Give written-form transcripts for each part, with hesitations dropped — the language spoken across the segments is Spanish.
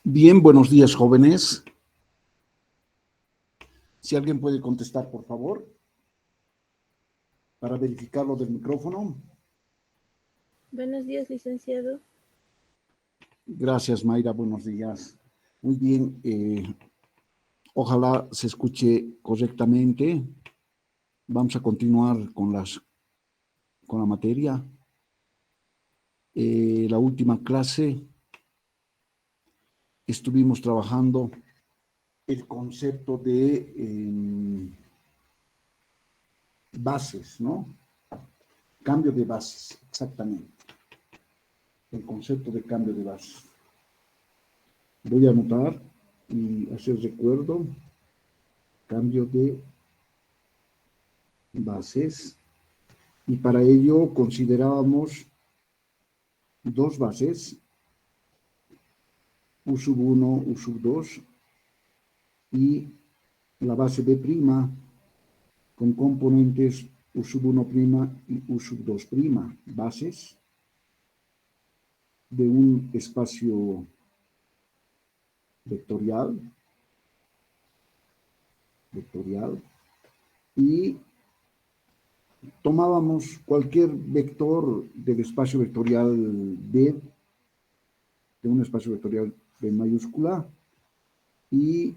Bien, buenos días, jóvenes. Si alguien puede contestar, por favor, para verificar lo del micrófono. Buenos días, licenciado. Gracias, Mayra. Buenos días. Muy bien. Ojalá se escuche correctamente. Vamos a continuar con la materia. La última clase estuvimos trabajando el concepto de bases, ¿no? Cambio de bases, exactamente. El concepto de cambio de bases. Voy a anotar y hacer recuerdo. Cambio de bases. Y para ello considerábamos dos bases, U sub 1, U sub 2, y la base B' con componentes U sub 1' y U sub 2', bases de un espacio vectorial, y tomábamos cualquier vector del espacio vectorial B, de un espacio vectorial B mayúscula, y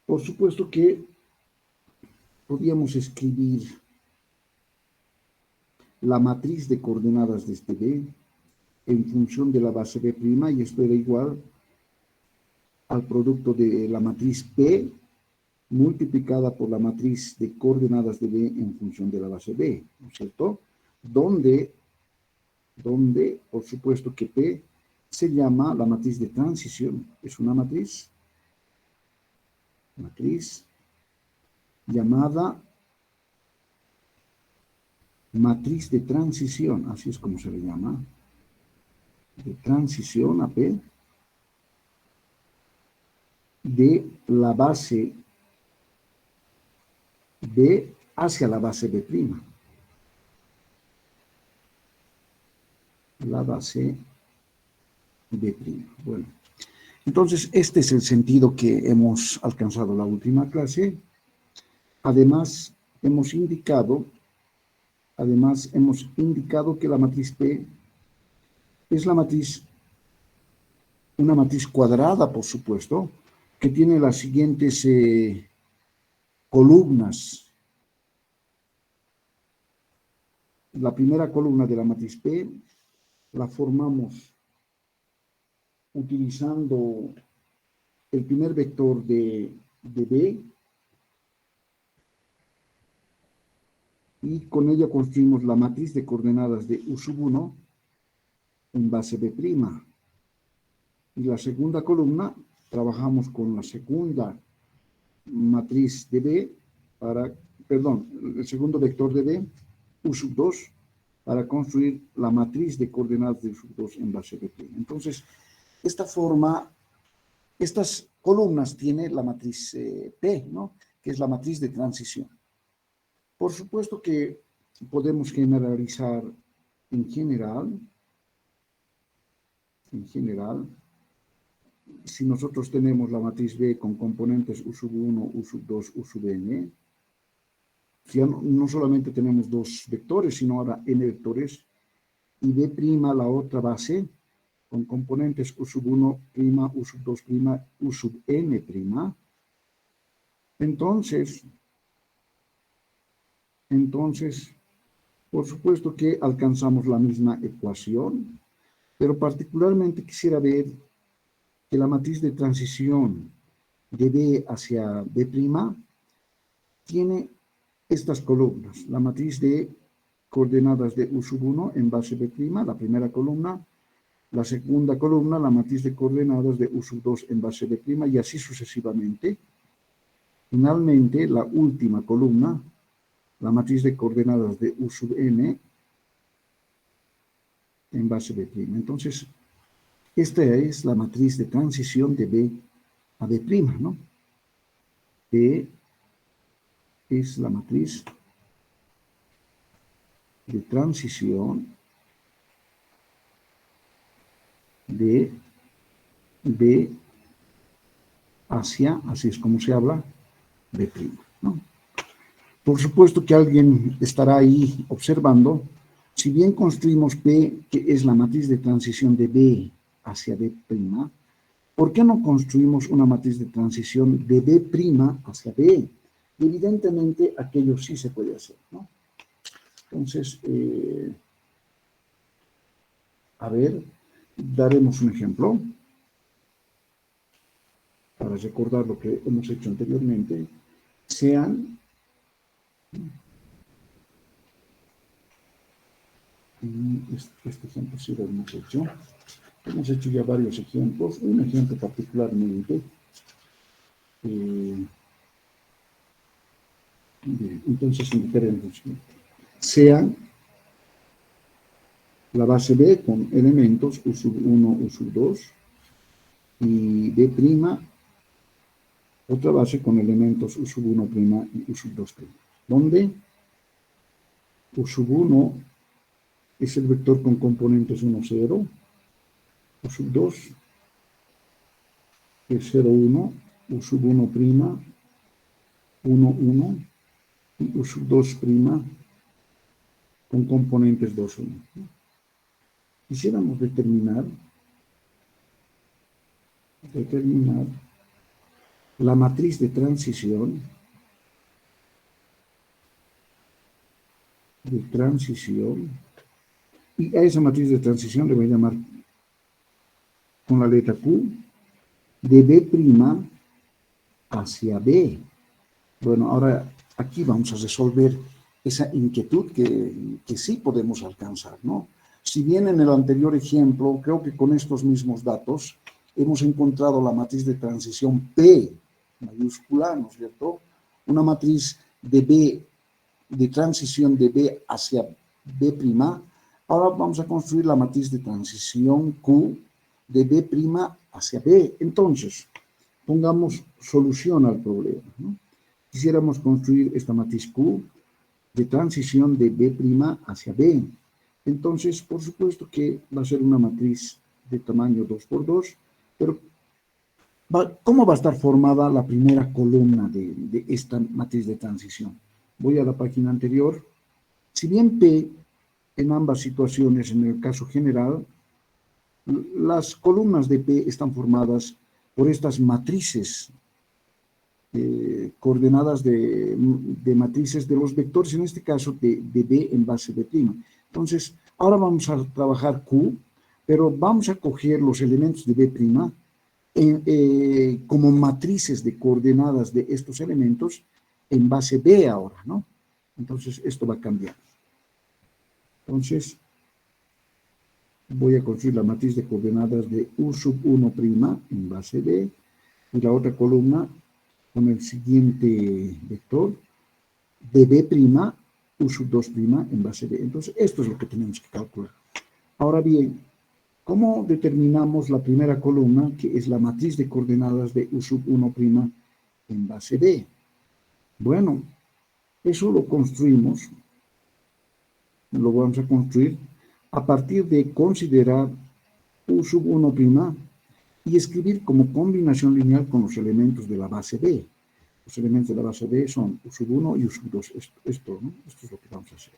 por supuesto que podíamos escribir la matriz de coordenadas de este B en función de la base B', y esto era igual al producto de la matriz P multiplicada por la matriz de coordenadas de B en función de la base B, ¿no es cierto? Donde, por supuesto que P se llama la matriz de transición. Es una matriz llamada matriz de transición, así es como se le llama, de transición a P, de la base B hacia la base B'. La base B'. Bueno, entonces este es el sentido que hemos alcanzado la última clase. Además, hemos indicado que la matriz P es una matriz cuadrada, por supuesto, que tiene las siguientes columnas. La primera columna de la matriz P la formamos utilizando el primer vector de B, y con ella construimos la matriz de coordenadas de U sub 1 en base B'. Y la segunda columna, trabajamos con la segunda matriz de B el segundo vector de B, U sub 2, para construir la matriz de coordenadas de U sub 2 en base B'. Entonces, estas columnas tiene la matriz P, ¿no? Que es la matriz de transición. Por supuesto que podemos generalizar en general, si nosotros tenemos la matriz B con componentes U sub 1, U sub 2, U sub n, ya no solamente tenemos dos vectores, sino ahora n vectores, y B', la otra base, con componentes U sub 1', U sub 2', U sub n'. Entonces, por supuesto que alcanzamos la misma ecuación, pero particularmente quisiera ver que la matriz de transición de B hacia B' tiene estas columnas. La matriz de coordenadas de U sub 1 en base B', la primera columna. La segunda columna, la matriz de coordenadas de U sub 2 en base B', y así sucesivamente. Finalmente, la última columna, la matriz de coordenadas de U sub n en base B'. Entonces, esta es la matriz de transición de B a B', ¿no? B es la matriz de transición de B hacia, así es como se habla, B', ¿no? Por supuesto que alguien estará ahí observando, si bien construimos P, que es la matriz de transición de B hacia B', ¿por qué no construimos una matriz de transición de B' hacia B? Evidentemente, aquello sí se puede hacer, ¿no? Entonces, a ver, daremos un ejemplo para recordar lo que hemos hecho anteriormente. Sean este ejemplo sí lo hemos hecho. Hemos hecho ya varios ejemplos. Un ejemplo particularmente. Entonces indicaremos sean la base B con elementos U sub 1, U sub 2 y B', otra base con elementos U sub 1' y U sub 2', donde U sub 1 es el vector con componentes 1, 0, U sub 2 es 0, 1, U sub 1', 1, 1, y U sub 2' con componentes 2, 1. Quisiéramos determinar la matriz de transición y a esa matriz de transición le voy a llamar con la letra Q de B' hacia B. Bueno, ahora aquí vamos a resolver esa inquietud que sí podemos alcanzar, ¿no? Si bien en el anterior ejemplo, creo que con estos mismos datos, hemos encontrado la matriz de transición P mayúscula, ¿no es cierto? Una matriz de B, de transición de B hacia B'. Ahora vamos a construir la matriz de transición Q de B' hacia B. Entonces, pongamos solución al problema, ¿no? Quisiéramos construir esta matriz Q de transición de B' hacia B. Entonces, por supuesto que va a ser una matriz de tamaño 2×2, pero ¿cómo va a estar formada la primera columna de esta matriz de transición? Voy a la página anterior. Si bien P, en ambas situaciones, en el caso general, las columnas de P están formadas por estas matrices coordenadas de matrices de los vectores, en este caso de B en base B'. Entonces, ahora vamos a trabajar Q, pero vamos a coger los elementos de B' como matrices de coordenadas de estos elementos en base B ahora, ¿no? Entonces, esto va a cambiar. Entonces, voy a construir la matriz de coordenadas de U sub 1' en base B y la otra columna con el siguiente vector de B', U sub 2' en base B. Entonces, esto es lo que tenemos que calcular. Ahora bien, ¿cómo determinamos la primera columna, que es la matriz de coordenadas de U sub 1' en base B? Bueno, eso lo construimos, lo vamos a construir a partir de considerar U sub 1' y escribir como combinación lineal con los elementos de la base B. Los elementos de la base B son U sub 1 y U sub 2. Esto, ¿no? Esto es lo que vamos a hacer.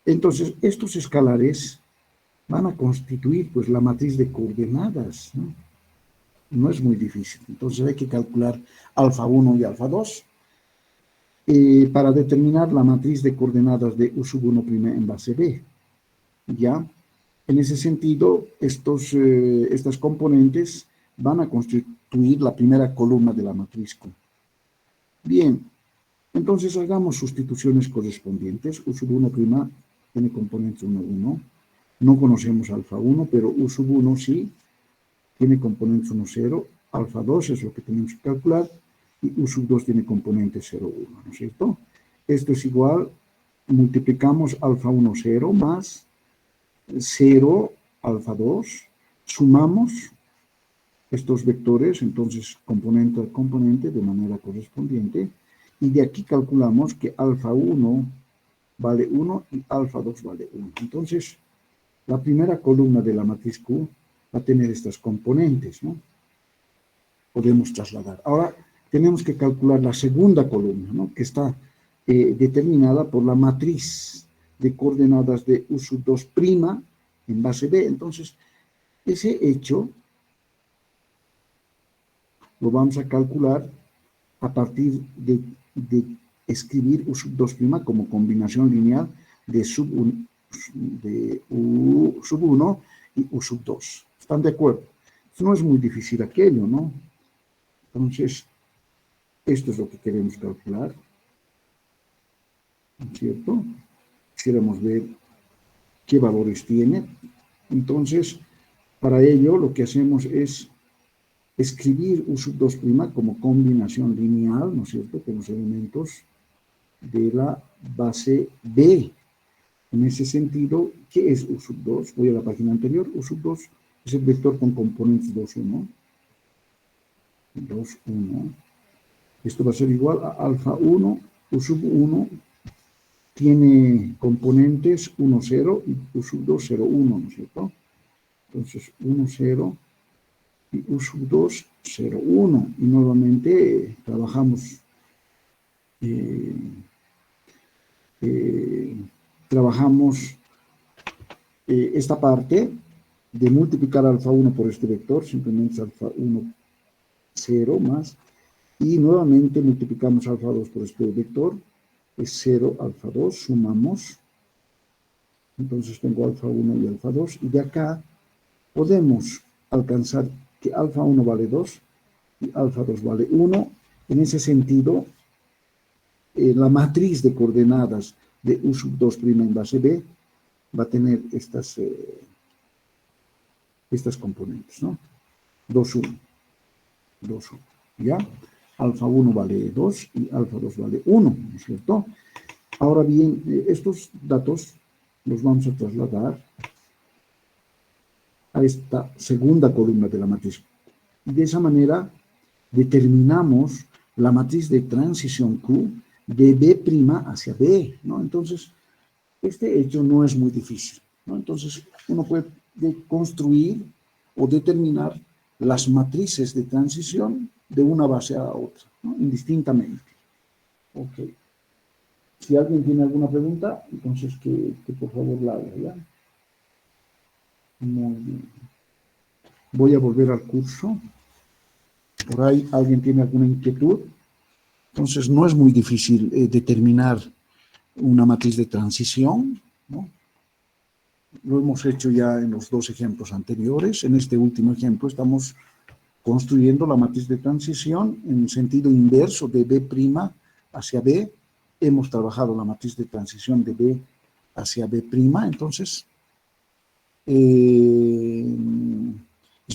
Entonces, estos escalares van a constituir pues la matriz de coordenadas, ¿no? No es muy difícil. Entonces hay que calcular alfa 1 y alfa 2 para determinar la matriz de coordenadas de U sub 1' en base B. ¿Ya? En ese sentido, estas componentes van a constituir la primera columna de la matriz Q. Bien, entonces hagamos sustituciones correspondientes. U sub 1' tiene componentes 1, 1. No conocemos alfa 1, pero U sub 1 sí tiene componentes 1, 0. Alfa 2 es lo que tenemos que calcular. Y U sub 2 tiene componentes 0, 1, ¿no es cierto? Esto es igual, multiplicamos alfa 1, 0 más 0, alfa 2, sumamos estos vectores, entonces componente a componente de manera correspondiente, y de aquí calculamos que alfa 1 vale 1 y alfa 2 vale 1. Entonces, la primera columna de la matriz Q va a tener estas componentes, ¿no? Podemos trasladar. Ahora tenemos que calcular la segunda columna, ¿no? Que está determinada por la matriz de coordenadas de U sub 2' en base B. Entonces, ese hecho lo vamos a calcular a partir de escribir U sub 2' como combinación lineal de U sub 1 y U sub 2. ¿Están de acuerdo? No es muy difícil aquello, ¿no? Entonces, esto es lo que queremos calcular, ¿no es cierto? Quisiéramos ver qué valores tiene. Entonces, para ello lo que hacemos es escribir U sub 2' como combinación lineal, ¿no es cierto?, con los elementos de la base B. En ese sentido, ¿qué es U sub 2? Voy a la página anterior. U sub 2 es el vector con componentes 2, 1. 2, 1. Esto va a ser igual a alfa 1. U sub 1 tiene componentes 1, 0 y U sub 2, 0, 1, ¿no es cierto? Entonces, 1, 0 y U sub 2, 0, 1. Y nuevamente trabajamos esta parte de multiplicar alfa 1 por este vector, simplemente es alfa 1, 0 más, y nuevamente multiplicamos alfa 2 por este vector, es 0, alfa 2, sumamos, entonces tengo alfa 1 y alfa 2, y de acá podemos alcanzar que alfa 1 vale 2 y alfa 2 vale 1. En ese sentido, la matriz de coordenadas de U sub 2' en base B va a tener estas componentes, ¿no? 2, 1, 2, 1, ¿ya? Alfa 1 vale 2 y alfa 2 vale 1, ¿no es cierto? Ahora bien, estos datos los vamos a trasladar a esta segunda columna de la matriz. Y de esa manera determinamos la matriz de transición Q de B' hacia B, ¿no? Entonces, este hecho no es muy difícil, ¿no? Entonces, uno puede construir o determinar las matrices de transición de una base a otra, ¿no? Indistintamente. Ok. Si alguien tiene alguna pregunta, entonces que por favor la haga, ¿ya? Muy bien. Voy a volver al curso. Por ahí alguien tiene alguna inquietud. Entonces, no es muy difícil determinar una matriz de transición, ¿no? Lo hemos hecho ya en los dos ejemplos anteriores. En este último ejemplo estamos construyendo la matriz de transición en el sentido inverso de B' hacia B. Hemos trabajado la matriz de transición de B hacia B', entonces es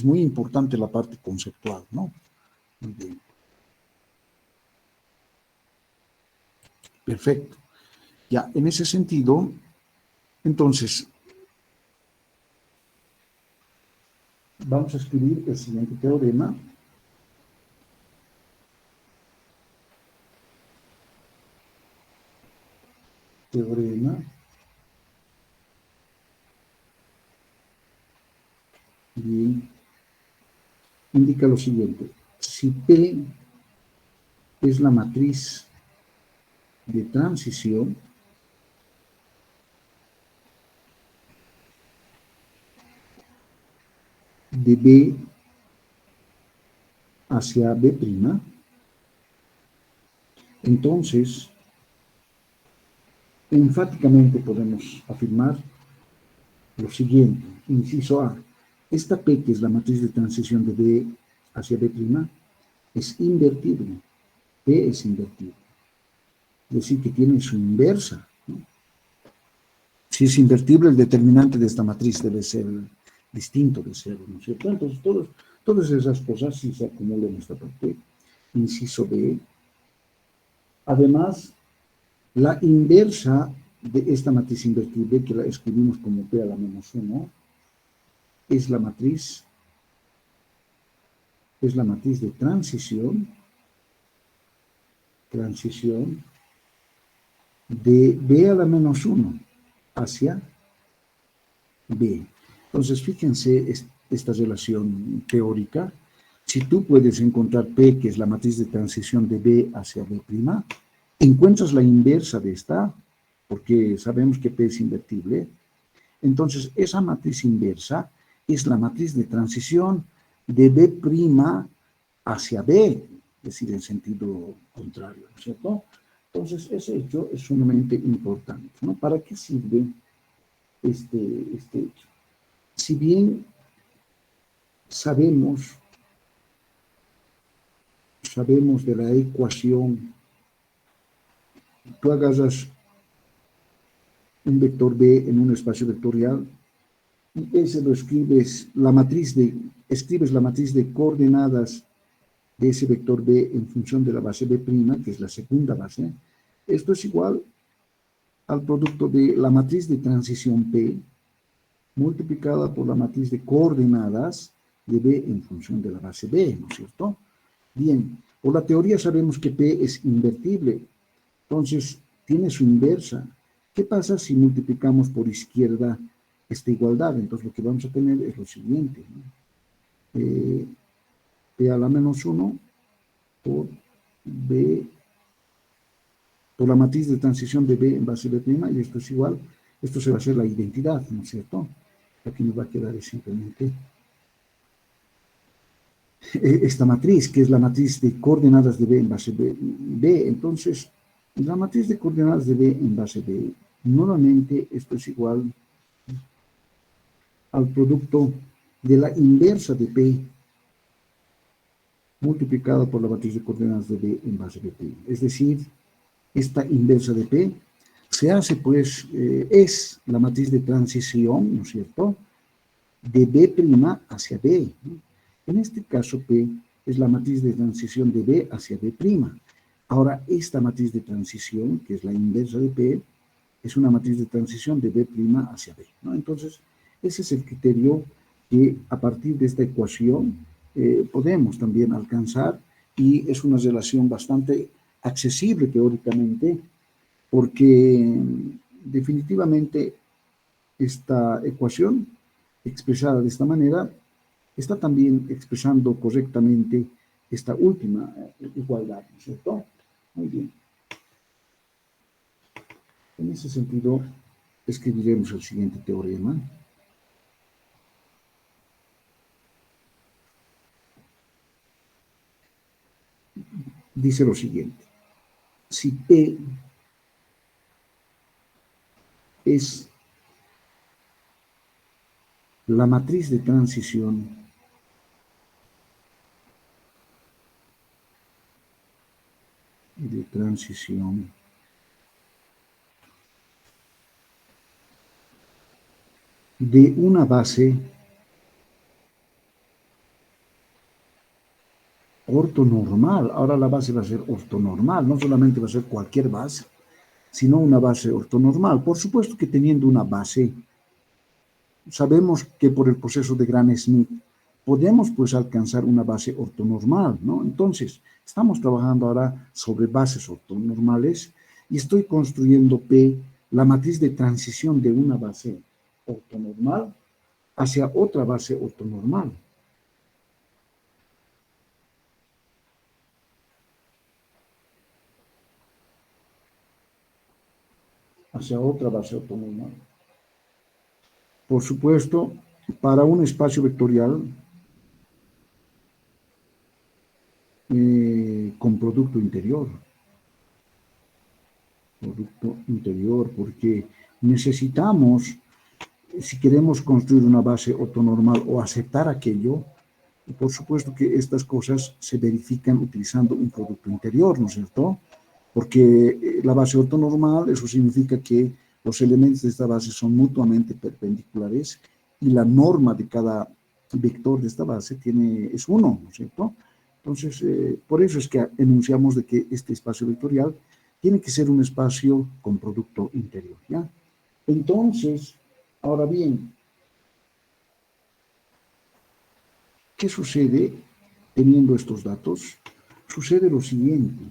muy importante la parte conceptual, ¿no? Muy bien. Perfecto. Ya, en ese sentido, entonces, vamos a escribir el siguiente teorema. Bien, indica lo siguiente. Si P es la matriz de transición, de B hacia B', entonces, enfáticamente podemos afirmar lo siguiente. Inciso A. Esta P, que es la matriz de transición de B hacia B', es invertible. P es invertible. Es decir, que tiene su inversa, ¿no? Si es invertible, el determinante de esta matriz debe ser distinto de cero, ¿no es cierto? Entonces, todas esas cosas sí se acumulan en esta parte. Inciso B. Además, la inversa de esta matriz invertible, que la escribimos como P a la menos 1, es la matriz de transición de B a la menos 1 hacia B. Entonces, fíjense, esta relación teórica, si tú puedes encontrar P, que es la matriz de transición de B hacia B', encuentras la inversa de esta, porque sabemos que P es invertible, entonces esa matriz inversa es la matriz de transición de B' hacia B, es decir, en sentido contrario, ¿no es cierto? Entonces, ese hecho es sumamente importante, ¿no? ¿Para qué sirve este hecho? Si bien sabemos de la ecuación, tú agarras un vector B en un espacio vectorial y ese lo escribes la matriz de coordenadas de ese vector B en función de la base B', que es la segunda base. Esto es igual al producto de la matriz de transición P multiplicada por la matriz de coordenadas de B en función de la base B, ¿no es cierto? Bien, por la teoría sabemos que P es invertible, entonces tiene su inversa. ¿Qué pasa si multiplicamos por izquierda esta igualdad? Entonces lo que vamos a tener es lo siguiente, ¿no? P a la menos 1 por B, por la matriz de transición de B en base B', y esto es igual, esto se va a hacer la identidad, ¿no es cierto? Aquí nos va a quedar simplemente esta matriz, que es la matriz de coordenadas de B en base B. Entonces, la matriz de coordenadas de B en base B, nuevamente esto es igual al producto de la inversa de P multiplicada por la matriz de coordenadas de B en base de P. Es decir, esta inversa de P se hace, pues, es la matriz de transición, ¿no es cierto?, de B' hacia B, ¿no? En este caso, P es la matriz de transición de B hacia B'. Ahora, esta matriz de transición, que es la inversa de P, es una matriz de transición de B' hacia B, ¿no? Entonces, ese es el criterio que a partir de esta ecuación podemos también alcanzar, y es una relación bastante accesible teóricamente, porque definitivamente esta ecuación expresada de esta manera está también expresando correctamente esta última igualdad, ¿no es cierto? Muy bien. En ese sentido, escribiremos el siguiente teorema. Dice lo siguiente: si P es la matriz de transición de una base ortonormal. Ahora la base va a ser ortonormal, no solamente va a ser cualquier base, sino una base ortonormal. Por supuesto que teniendo una base, sabemos que por el proceso de Gram-Schmidt podemos pues alcanzar una base ortonormal, ¿no? Entonces, estamos trabajando ahora sobre bases ortonormales y estoy construyendo P, la matriz de transición de una base ortonormal hacia otra base ortonormal. Hacia otra base ortonormal. Por supuesto, para un espacio vectorial con producto interior. Producto interior, porque necesitamos, si queremos construir una base ortonormal o aceptar aquello, por supuesto que estas cosas se verifican utilizando un producto interior, ¿no es cierto? Porque la base ortonormal, eso significa que los elementos de esta base son mutuamente perpendiculares y la norma de cada vector de esta base es 1, ¿no es cierto? Entonces, por eso es que enunciamos de que este espacio vectorial tiene que ser un espacio con producto interior, ¿ya? Entonces, ahora bien, ¿qué sucede teniendo estos datos? Sucede lo siguiente,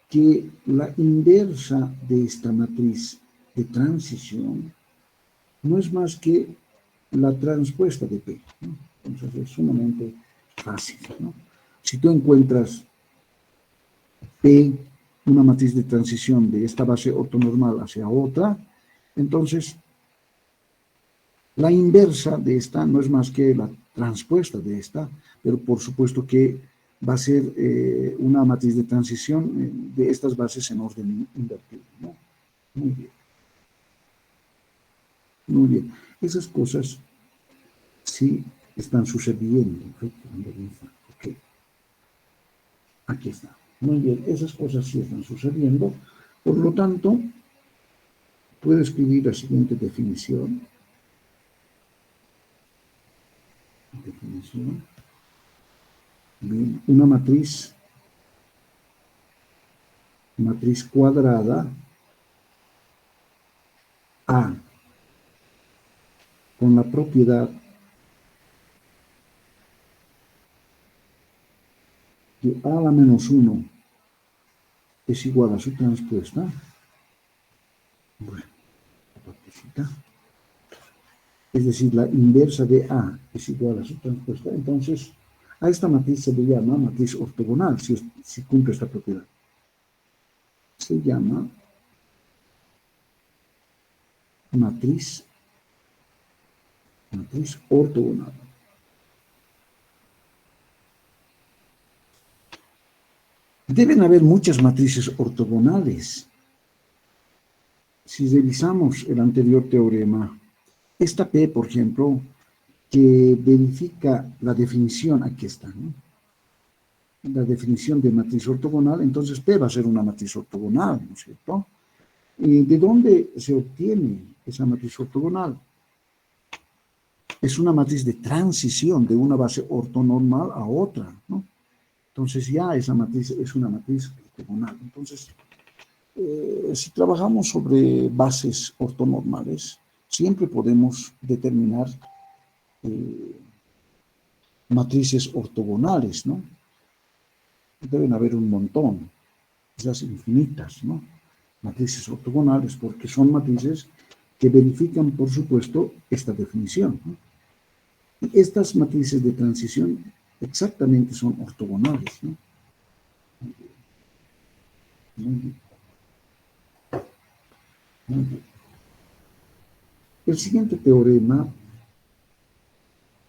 que la inversa de esta matriz de transición no es más que la transpuesta de P, ¿no? Entonces es sumamente fácil, ¿no? Si tú encuentras P, una matriz de transición de esta base ortonormal hacia otra, entonces la inversa de esta no es más que la transpuesta de esta, pero por supuesto que va a ser una matriz de transición de estas bases en orden invertido, ¿no? Muy bien. Muy bien. Esas cosas sí están sucediendo. Ok. Aquí está. Muy bien. Esas cosas sí están sucediendo. Por lo tanto, puedo escribir la siguiente definición. Bien. Una matriz cuadrada A con la propiedad que A a la menos 1 es igual a su transpuesta. Bueno, la partecita. Es decir, la inversa de A es igual a su transpuesta. Entonces, a esta matriz se le llama matriz ortogonal, si cumple esta propiedad. Se llama matriz ortogonal. Deben haber muchas matrices ortogonales. Si revisamos el anterior teorema, esta P, por ejemplo, que verifica la definición, aquí está, ¿no? La definición de matriz ortogonal, entonces P va a ser una matriz ortogonal, ¿no es cierto? ¿Y de dónde se obtiene esa matriz ortogonal? Es una matriz de transición de una base ortonormal a otra, ¿no? Entonces ya esa matriz es una matriz ortogonal. Entonces, si trabajamos sobre bases ortonormales, siempre podemos determinar matrices ortogonales, ¿no? Deben haber un montón, quizás infinitas, ¿no? Matrices ortogonales, porque son matrices que verifican, por supuesto, esta definición, ¿no? Y estas matrices de transición exactamente son ortogonales, ¿no? Muy bien. Muy bien. El siguiente teorema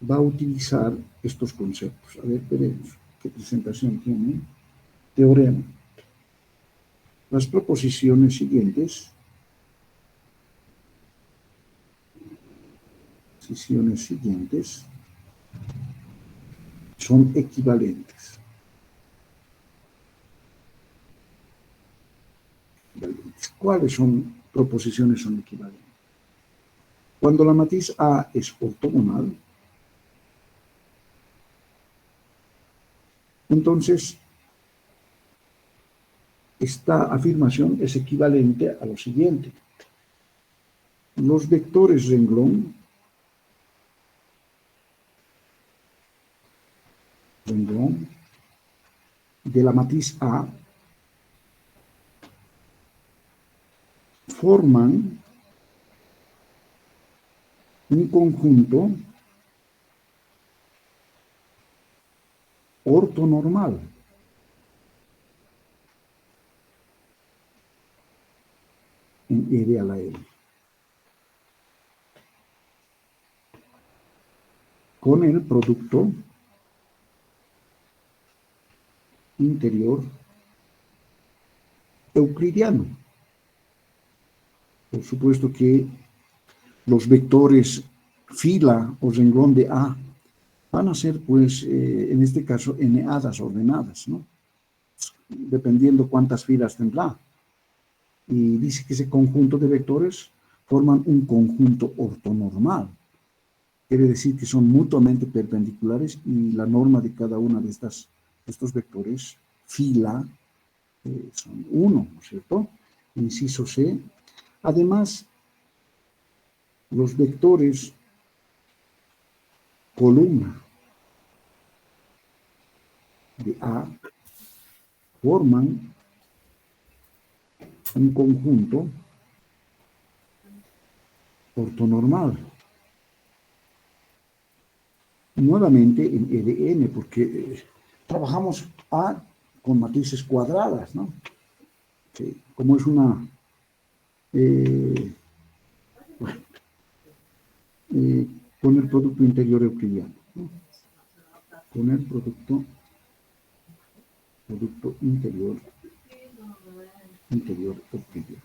va a utilizar estos conceptos. A ver, veremos qué presentación tiene. Teorema. Las proposiciones siguientes son equivalentes. ¿Cuáles son proposiciones son equivalentes? Cuando la matriz A es ortogonal, entonces esta afirmación es equivalente a lo siguiente. Los vectores renglón de la matriz A forman un conjunto ortonormal. En E de a la L. Con el producto interior euclidiano. Por supuesto que los vectores fila o renglón de A van a ser, pues, en este caso, n-hadas ordenadas, ¿no? Dependiendo cuántas filas tendrá. Y dice que ese conjunto de vectores forman un conjunto ortonormal. Quiere decir que son mutuamente perpendiculares y la norma de cada una de estos vectores, fila, son 1, ¿no es cierto? Inciso C. Además, los vectores columna de A forman un conjunto ortonormal. nuevamente en EDN, porque trabajamos A con matrices cuadradas, ¿no? Sí, como es una... bueno, con el producto interior euclidiano, ¿no? Con el producto interior euclidiano.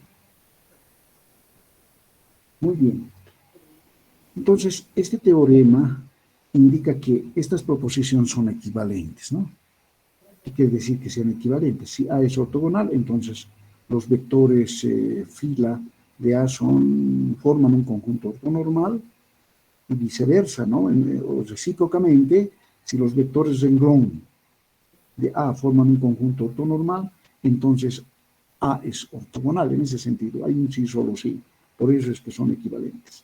Muy bien. Entonces, este teorema indica que estas proposiciones son equivalentes, ¿no? ¿Qué quiere decir que sean equivalentes? Si A es ortogonal, entonces los vectores fila de A forman un conjunto ortonormal y viceversa, ¿no? O recíprocamente, si los vectores renglón de A forman un conjunto ortonormal, entonces A es ortogonal en ese sentido. Hay un sí, solo sí. Por eso es que son equivalentes.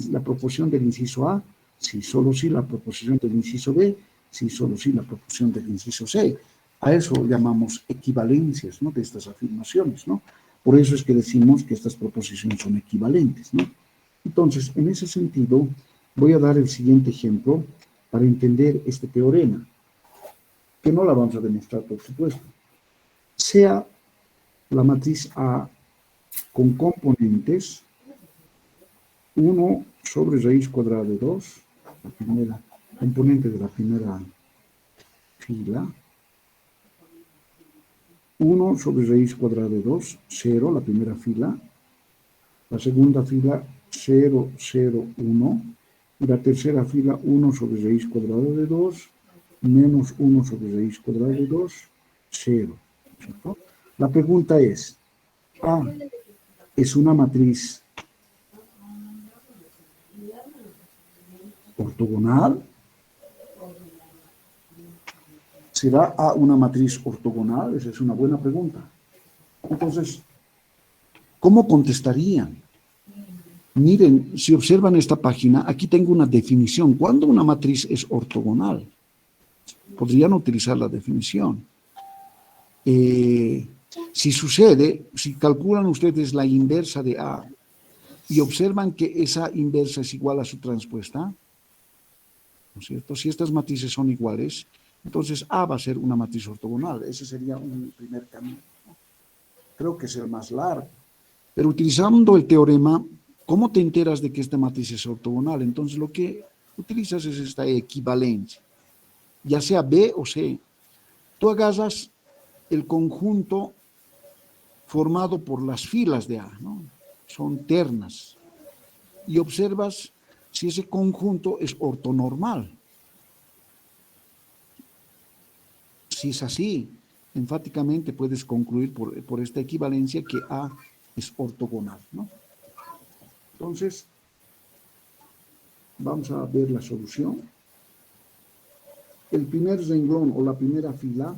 La proporción del inciso A, sí, solo sí. La proporción del inciso B, sí, solo sí. La proporción del inciso C. A eso llamamos equivalencias, ¿no? De estas afirmaciones, ¿no? Por eso es que decimos que estas proposiciones son equivalentes, ¿no? Entonces, en ese sentido, voy a dar el siguiente ejemplo para entender este teorema, que no la vamos a demostrar, por supuesto. Sea la matriz A con componentes 1 sobre raíz cuadrada de 2, la primera componente de la primera fila, 1 sobre raíz cuadrada de 2, 0, la primera fila, la segunda fila 0, 0, 1, y la tercera fila 1 sobre raíz cuadrada de 2, menos 1 sobre raíz cuadrada de 2, 0. ¿Cierto? La pregunta es, A es una matriz ortogonal. ¿Será A una matriz ortogonal? Esa es una buena pregunta. Entonces, ¿cómo contestarían? Miren, si observan esta página, aquí tengo una definición. ¿Cuándo una matriz es ortogonal? Podrían utilizar la definición. Si sucede, si calculan ustedes la inversa de A y observan que esa inversa es igual a su transpuesta, ¿no es cierto? Si estas matrices son iguales, entonces A va a ser una matriz ortogonal. Ese sería un primer camino, ¿no? Creo que es el más largo. Pero utilizando el teorema, ¿cómo te enteras de que esta matriz es ortogonal? Entonces lo que utilizas es esta equivalencia, ya sea B o C. Tú agarras el conjunto formado por las filas de A, ¿no? Son ternas. Y observas si ese conjunto es ortonormal. Si es así, enfáticamente puedes concluir por esta equivalencia que A es ortogonal, ¿no? Entonces, vamos a ver la solución. El primer renglón o la primera fila,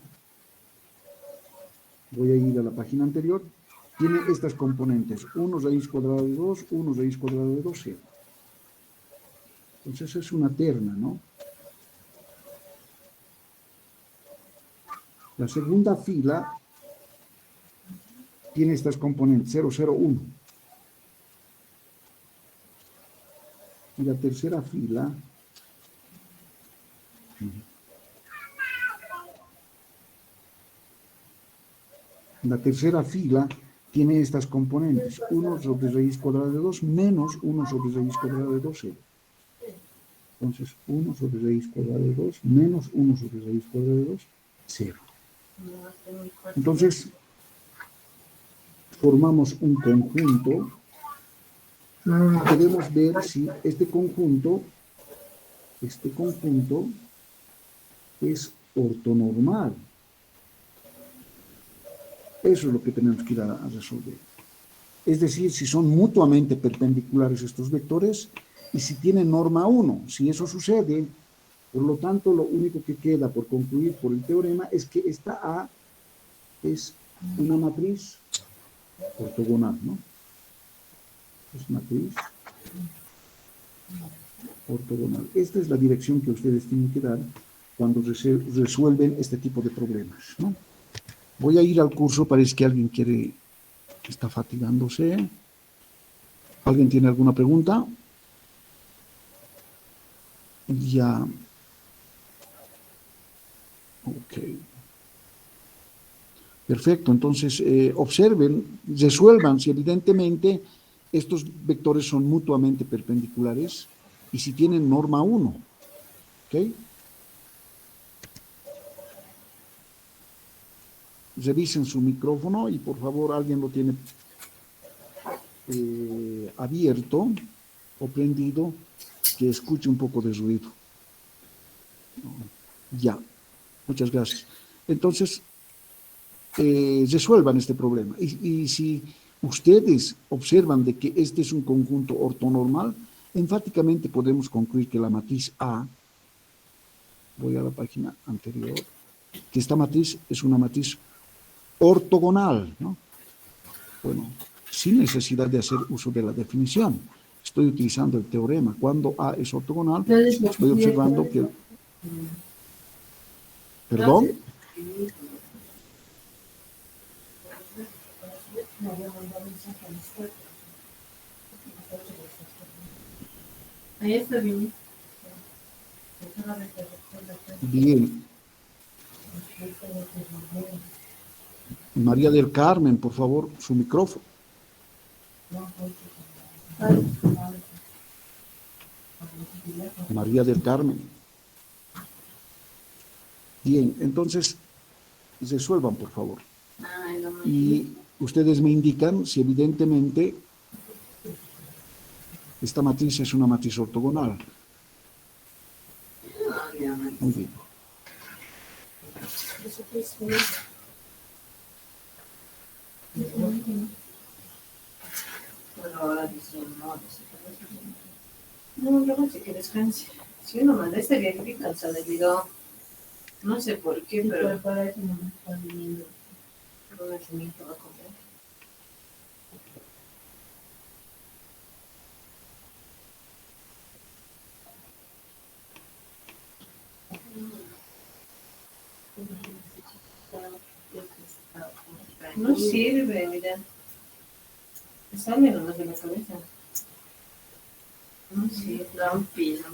voy a ir a la página anterior, tiene estas componentes, 1 raíz cuadrada de 2, 1 raíz cuadrada de 2, 0. Entonces es una terna, ¿no? La segunda fila tiene estas componentes, 0, 0, 1. Y la tercera fila tiene estas componentes, 1 sobre raíz cuadrada de 2 menos 1 sobre raíz cuadrada de 2, 0. Entonces, 1 sobre raíz cuadrada de 2 menos 1 sobre raíz cuadrada de 2, 0. Entonces, formamos un conjunto. Podemos ver si este conjunto es ortonormal. Eso es lo que tenemos que ir a resolver. Es decir, si son mutuamente perpendiculares estos vectores y si tienen norma 1. Si eso sucede, por lo tanto, lo único que queda por concluir por el teorema es que esta A es una matriz ortogonal, ¿no? Es matriz ortogonal. Esta es la dirección que ustedes tienen que dar cuando resuelven este tipo de problemas, ¿no? Voy a ir al curso, parece que alguien está fatigándose. ¿Alguien tiene alguna pregunta? Ya. Ok. Perfecto, entonces observen, resuelvan si evidentemente estos vectores son mutuamente perpendiculares y si tienen norma 1. ¿Ok? Revisen su micrófono y por favor alguien lo tiene abierto o prendido, que escuche un poco de ruido. Ya, muchas gracias. Entonces, resuelvan este problema. Y si ustedes observan de que este es un conjunto ortonormal, enfáticamente podemos concluir que la matriz A, voy a la página anterior, que esta matriz es una matriz ortogonal, ¿no? Bueno, sin necesidad de hacer uso de la definición. Estoy utilizando el teorema. Cuando A es ortogonal, estoy observando que... ¿Perdón? Ahí está bien. Bien. María del Carmen, por favor, su micrófono. María del Carmen. Bien, entonces, resuelvan, por favor. Y ustedes me indican si evidentemente esta matriz es una matriz ortogonal. Muy bien. Bueno, ahora dice no, yo no sé que descanse. Si uno manda este viaje bien cansado, le digo, no sé por qué, pero para eso no me está viniendo. No me comienzo a comer. No sirve, mira. Me sale nomás de la cabeza. No sirve. Da un pino.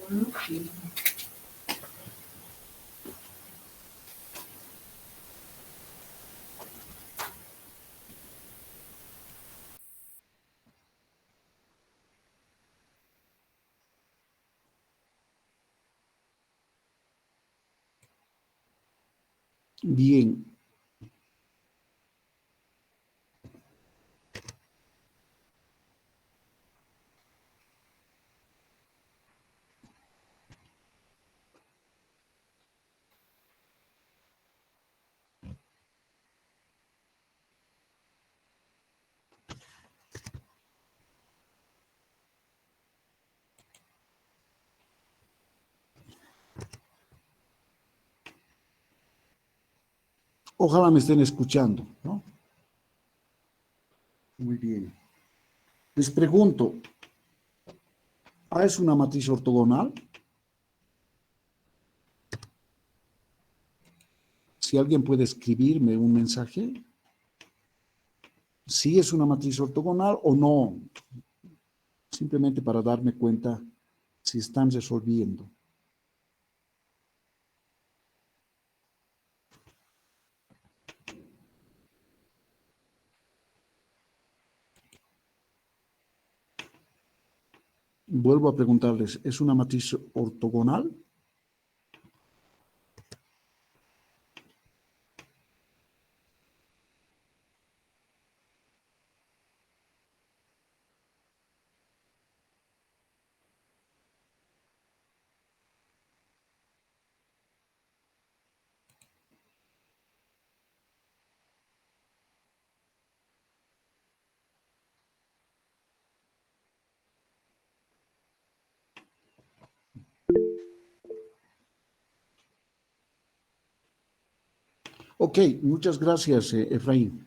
No sirve. Bien. Ojalá me estén escuchando, ¿no? Muy bien. Les pregunto, ¿A es una matriz ortogonal? Si alguien puede escribirme un mensaje, si es una matriz ortogonal o no, simplemente para darme cuenta si están resolviendo. Vuelvo a preguntarles, ¿es una matriz ortogonal? Ok, muchas gracias, Efraín.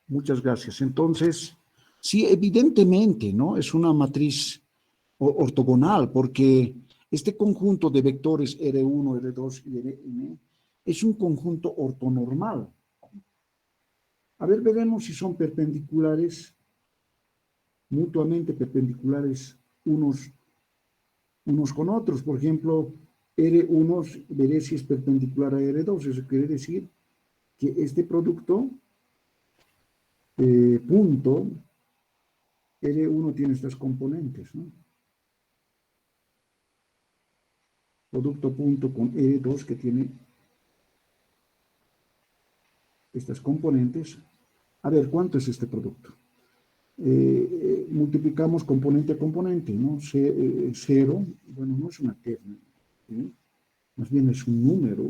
Muchas gracias. Entonces, sí, evidentemente, ¿no? Es una matriz ortogonal, porque este conjunto de vectores R1, R2 y Rn es un conjunto ortonormal. A ver, veremos si son perpendiculares, mutuamente perpendiculares unos con otros. Por ejemplo, R1 veré si es perpendicular a R2. Eso quiere decir que este producto, punto, R1 tiene estas componentes, ¿no? Producto punto con R2 que tiene estas componentes. A ver, ¿cuánto es este producto? Multiplicamos componente a componente, ¿no? Cero, bueno, no es una terna, ¿sí? Más bien es un número.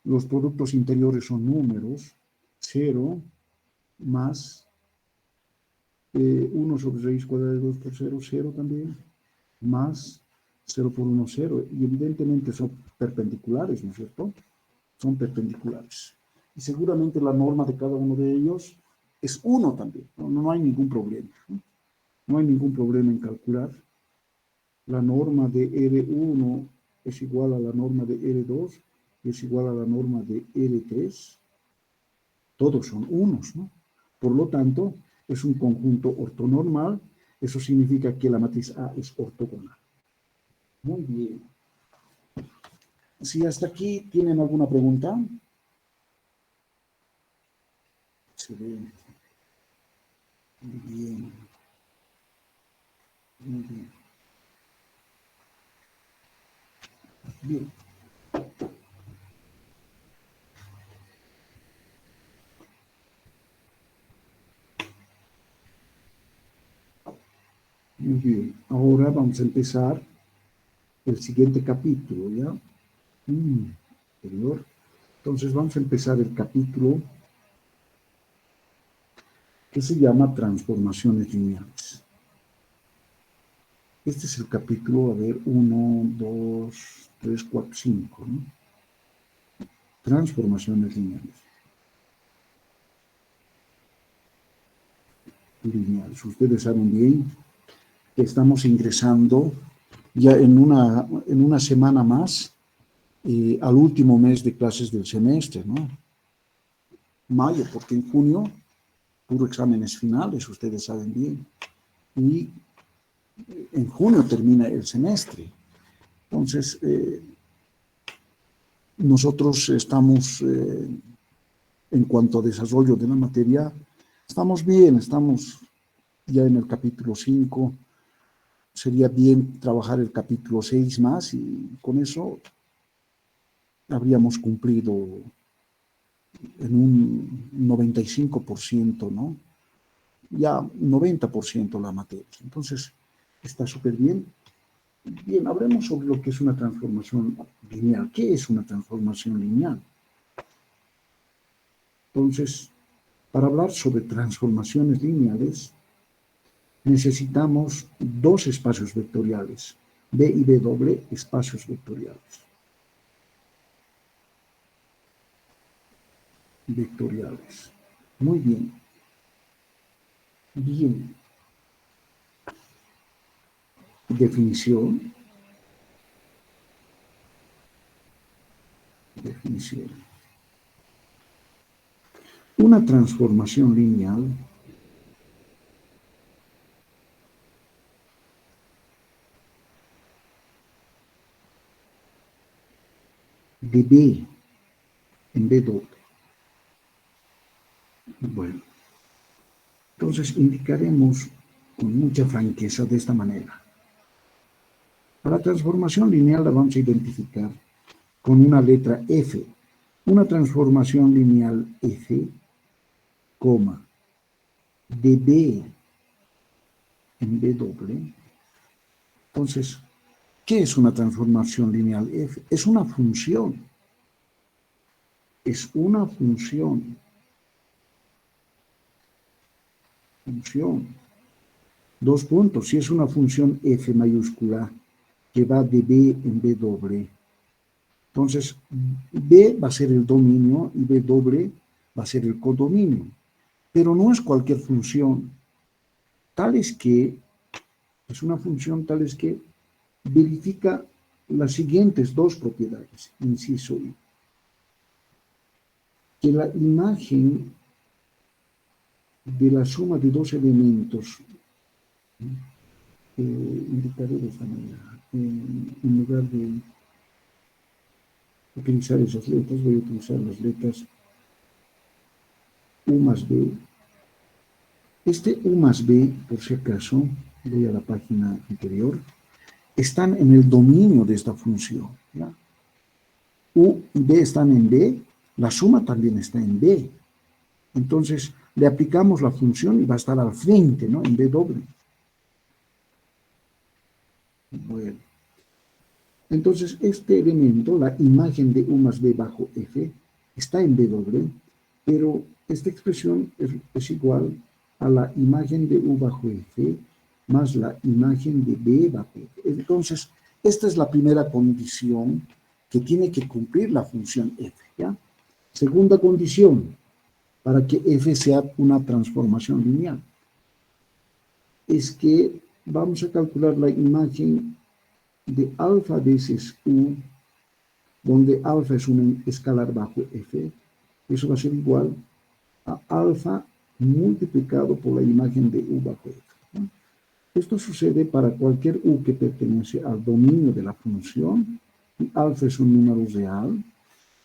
Los productos interiores son números. 0 más 1 sobre raíz cuadrada de 2 por 0, 0 también, más 0 por 1, 0. Y evidentemente son perpendiculares, ¿no es cierto? Son perpendiculares. Y seguramente la norma de cada uno de ellos es 1 también. No hay ningún problema, ¿no? No hay ningún problema en calcular. La norma de R1 es igual a la norma de R2 y es igual a la norma de R3. Todos son unos, ¿no? Por lo tanto, es un conjunto ortonormal. Eso significa que la matriz A es ortogonal. Muy bien. Si hasta aquí tienen alguna pregunta. Excelente. Muy bien. Muy bien. Bien. Muy bien. Ahora vamos a empezar el siguiente capítulo, ¿ya? Anterior. Entonces vamos a empezar el capítulo que se llama transformaciones lineales. Este es el capítulo, a ver, 1, 2, 3, 4, 5, ¿no? Transformaciones lineales. Lineales. Ustedes saben bien que estamos ingresando ya en una semana más al último mes de clases del semestre, ¿no? Mayo, porque en junio, puro exámenes finales, ustedes saben bien. Y en junio termina el semestre. Entonces, nosotros estamos, en cuanto a desarrollo de la materia, estamos bien, estamos ya en el capítulo 5. Sería bien trabajar el capítulo 6 más y con eso habríamos cumplido en un 95%, ¿no? Ya 90% la materia. Entonces, está súper bien. Bien, hablemos sobre lo que es una transformación lineal. ¿Qué es una transformación lineal? Entonces, para hablar sobre transformaciones lineales, necesitamos dos espacios vectoriales, B y B doble espacios vectoriales. Vectoriales. Muy bien. Bien. Definición. Definición. Una transformación lineal de B en B doble. Bueno, entonces indicaremos con mucha franqueza de esta manera. La transformación lineal la vamos a identificar con una letra F. Una transformación lineal F, coma, de B en B doble. Entonces, ¿qué es una transformación lineal F? Es una función. Es una función. Función. Dos puntos. Si es una función F mayúscula que va de B en B doble, entonces B va a ser el dominio y B doble va a ser el codominio. Pero no es cualquier función. Tal es que, es una función tal es que verifica las siguientes dos propiedades, inciso I. Que la imagen de la suma de dos elementos, indicaré de esta manera, en lugar de utilizar esas letras, voy a utilizar las letras U más B. Este U más B, por si acaso, voy a la página anterior, están en el dominio de esta función, ¿ya? U y B están en B, la suma también está en B. Entonces, le aplicamos la función y va a estar al frente, ¿no? En B doble. Bueno. Entonces, este elemento, la imagen de U más B bajo F, está en B doble, pero esta expresión es igual a la imagen de U bajo F más la imagen de B bajo F. Entonces, esta es la primera condición que tiene que cumplir la función F, ¿ya? Segunda condición, para que F sea una transformación lineal, es que vamos a calcular la imagen de alfa veces U, donde alfa es un escalar bajo F. Eso va a ser igual a alfa multiplicado por la imagen de U bajo F, ¿no? Esto sucede para cualquier U que pertenece al dominio de la función, y alfa es un número real,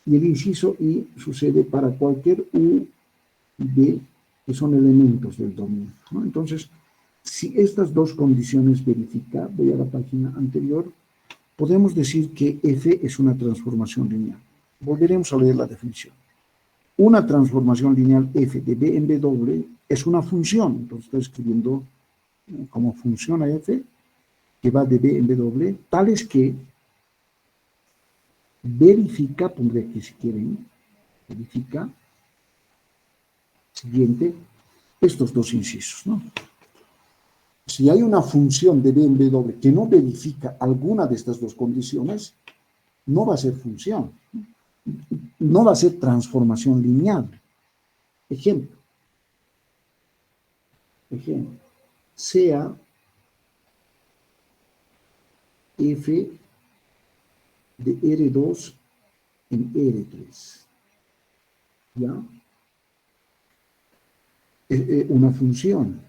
y el inciso I sucede para cualquier U y B que son elementos del dominio, ¿no? Entonces, si estas dos condiciones verifican, voy a la página anterior, podemos decir que F es una transformación lineal. Volveremos a leer la definición. Una transformación lineal F de B en B doble es una función. Entonces estoy escribiendo cómo funciona F, que va de B en B doble, tales que verifica, pondré aquí si quieren, verifica, siguiente, estos dos incisos, ¿no? Si hay una función de B en B doble que no verifica alguna de estas dos condiciones, no va a ser función, no va a ser transformación lineal. Ejemplo, sea F de R2 en R3, ¿ya? Una función,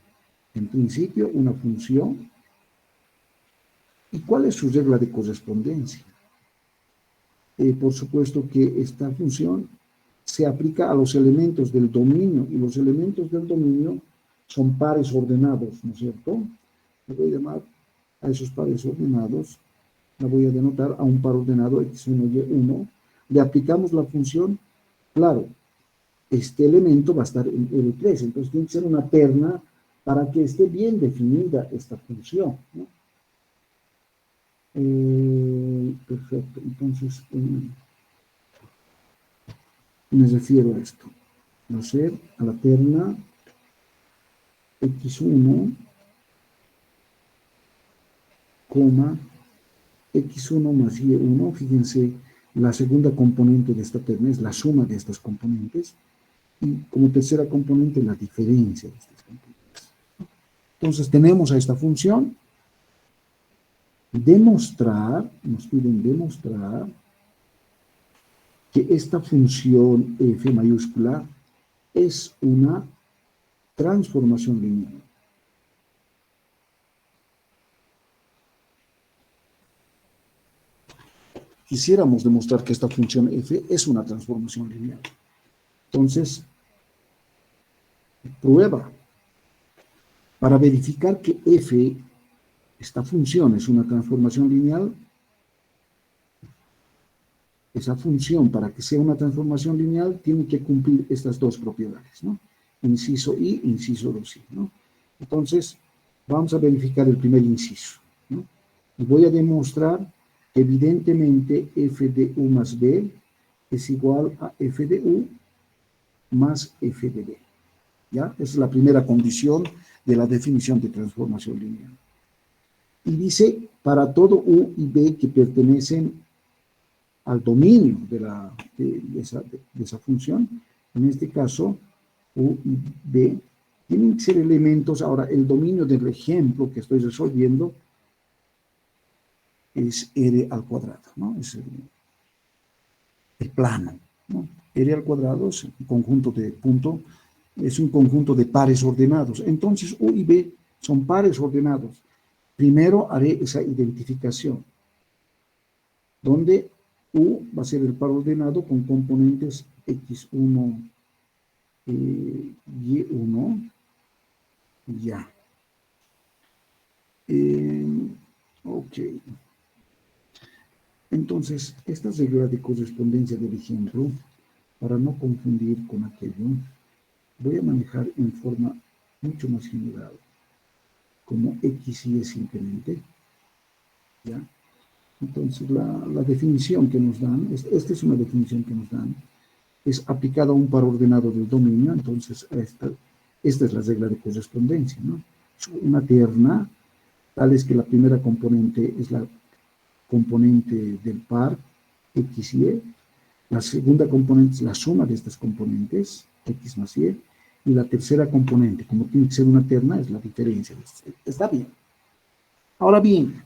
en principio una función. ¿Y cuál es su regla de correspondencia? Por supuesto que esta función se aplica a los elementos del dominio, y los elementos del dominio son pares ordenados, ¿no es cierto? Le voy a llamar a esos pares ordenados, la voy a denotar a un par ordenado x1 y y1, le aplicamos la función, claro, este elemento va a estar en L3, entonces tiene que ser una terna para que esté bien definida esta función, ¿no? Perfecto, entonces me refiero a esto, va a ser a la terna x1, x1 más y1, fíjense, la segunda componente de esta terna es la suma de estas componentes, y como tercera componente la diferencia de estas componentes. Entonces tenemos a esta función, demostrar, nos piden demostrar que esta función f mayúscula es una transformación lineal. Quisiéramos demostrar que esta función f es una transformación lineal. Entonces, prueba. Para verificar que f, esta función, es una transformación lineal, esa función, para que sea una transformación lineal, tiene que cumplir estas dos propiedades, ¿no? Inciso I, inciso 2i, ¿no? Entonces, vamos a verificar el primer inciso, ¿no? Y voy a demostrar que evidentemente f de u más b es igual a f de u más f de b, ¿ya? Esa es la primera condición de la definición de transformación lineal. Y dice, para todo u y b que pertenecen al dominio de esa función, en este caso, u y b, tienen que ser elementos. Ahora, el dominio del ejemplo que estoy resolviendo es r al cuadrado, ¿no? Es el plano, ¿no? R al cuadrado es un conjunto de puntos, es un conjunto de pares ordenados. Entonces, u y b son pares ordenados. Primero haré esa identificación, donde U va a ser el par ordenado con componentes x1, y1, ya. Ok. Entonces, esta regla de correspondencia del ejemplo, para no confundir con aquello, voy a manejar en forma mucho más general, como x y es simplemente, ¿ya? Entonces, la definición que nos dan, esta es una definición que nos dan, es aplicada a un par ordenado del dominio, entonces esta es la regla de correspondencia, ¿no? Es una terna, tal es que la primera componente es la componente del par x y, la segunda componente es la suma de estas componentes, x más y la tercera componente, como tiene que ser una terna, es la diferencia. Está bien. Ahora bien,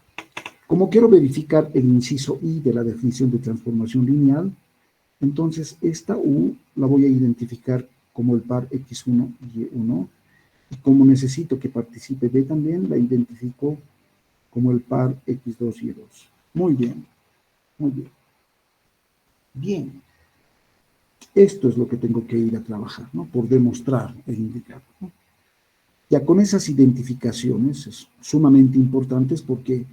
como quiero verificar el inciso I de la definición de transformación lineal, entonces esta U la voy a identificar como el par x1 y y1, y como necesito que participe B también, la identifico como el par x2 y y2. Muy bien, muy bien. Bien, esto es lo que tengo que ir a trabajar, ¿no? Por demostrar el indicado, ¿no? Ya con esas identificaciones es sumamente importantes porque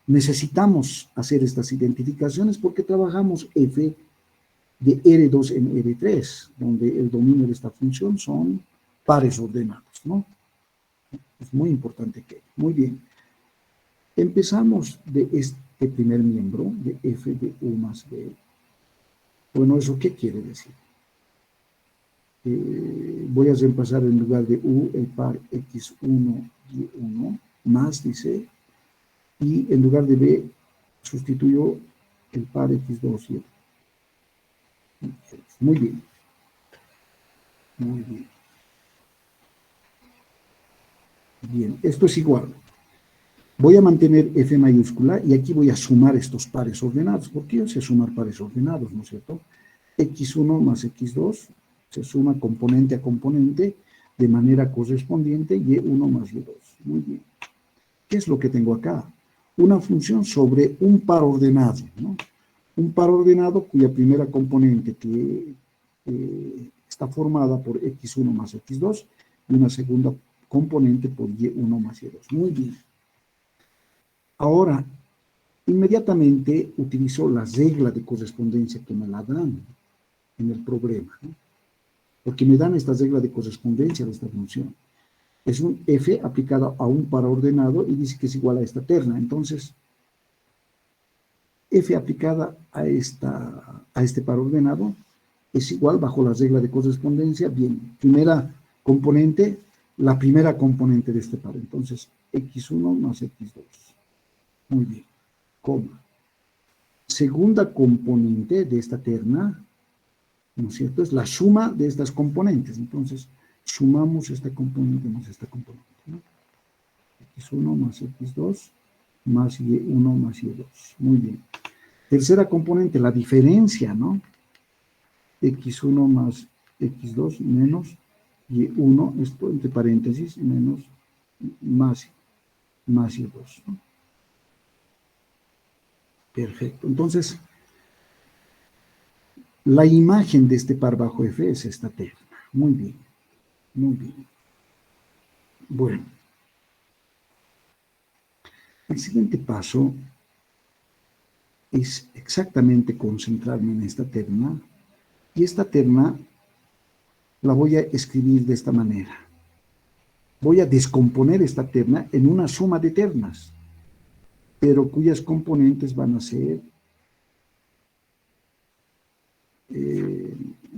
necesitamos hacer estas identificaciones porque trabajamos f de R2 en R3, donde el dominio de esta función son pares ordenados, ¿no? Es muy importante que, muy bien. Empezamos de este primer miembro, de f de u más b. Bueno, ¿eso qué quiere decir? Voy a reemplazar en lugar de u el par x1 y 1, más, dice, y en lugar de b sustituyo el par x2 y 1. Muy bien. Muy bien. Bien, esto es igual. Voy a mantener f mayúscula y aquí voy a sumar estos pares ordenados, porque yo sé sumar pares ordenados, ¿no es cierto? x1 más x2 se suma componente a componente de manera correspondiente y1 más y2. Muy bien. ¿Qué es lo que tengo acá? Una función sobre un par ordenado, ¿no? Un par ordenado cuya primera componente que está formada por x1 más x2 y una segunda componente por y1 más y2. Muy bien. Ahora, inmediatamente utilizo la regla de correspondencia que me la dan en el problema, ¿no? Porque me dan esta regla de correspondencia de esta función. Es un f aplicado a un par ordenado y dice que es igual a esta terna. Entonces, f aplicada a este par ordenado es igual bajo la regla de correspondencia. Bien, primera componente, la primera componente de este par. Entonces, x1 más x2. Muy bien, coma. Segunda componente de esta terna, ¿no es cierto? Es la suma de estas componentes. Entonces, sumamos esta componente más esta componente, ¿no? x1 más x2 más y1 más y2. Muy bien. Tercera componente, la diferencia, ¿no? x1 más x2 menos y1, esto entre paréntesis, menos más y2, ¿no? Perfecto. Entonces, la imagen de este par bajo F es esta terna. Muy bien. Muy bien. Bueno. El siguiente paso es exactamente concentrarme en esta terna. Y esta terna la voy a escribir de esta manera. Voy a descomponer esta terna en una suma de ternas, pero cuyas componentes van a ser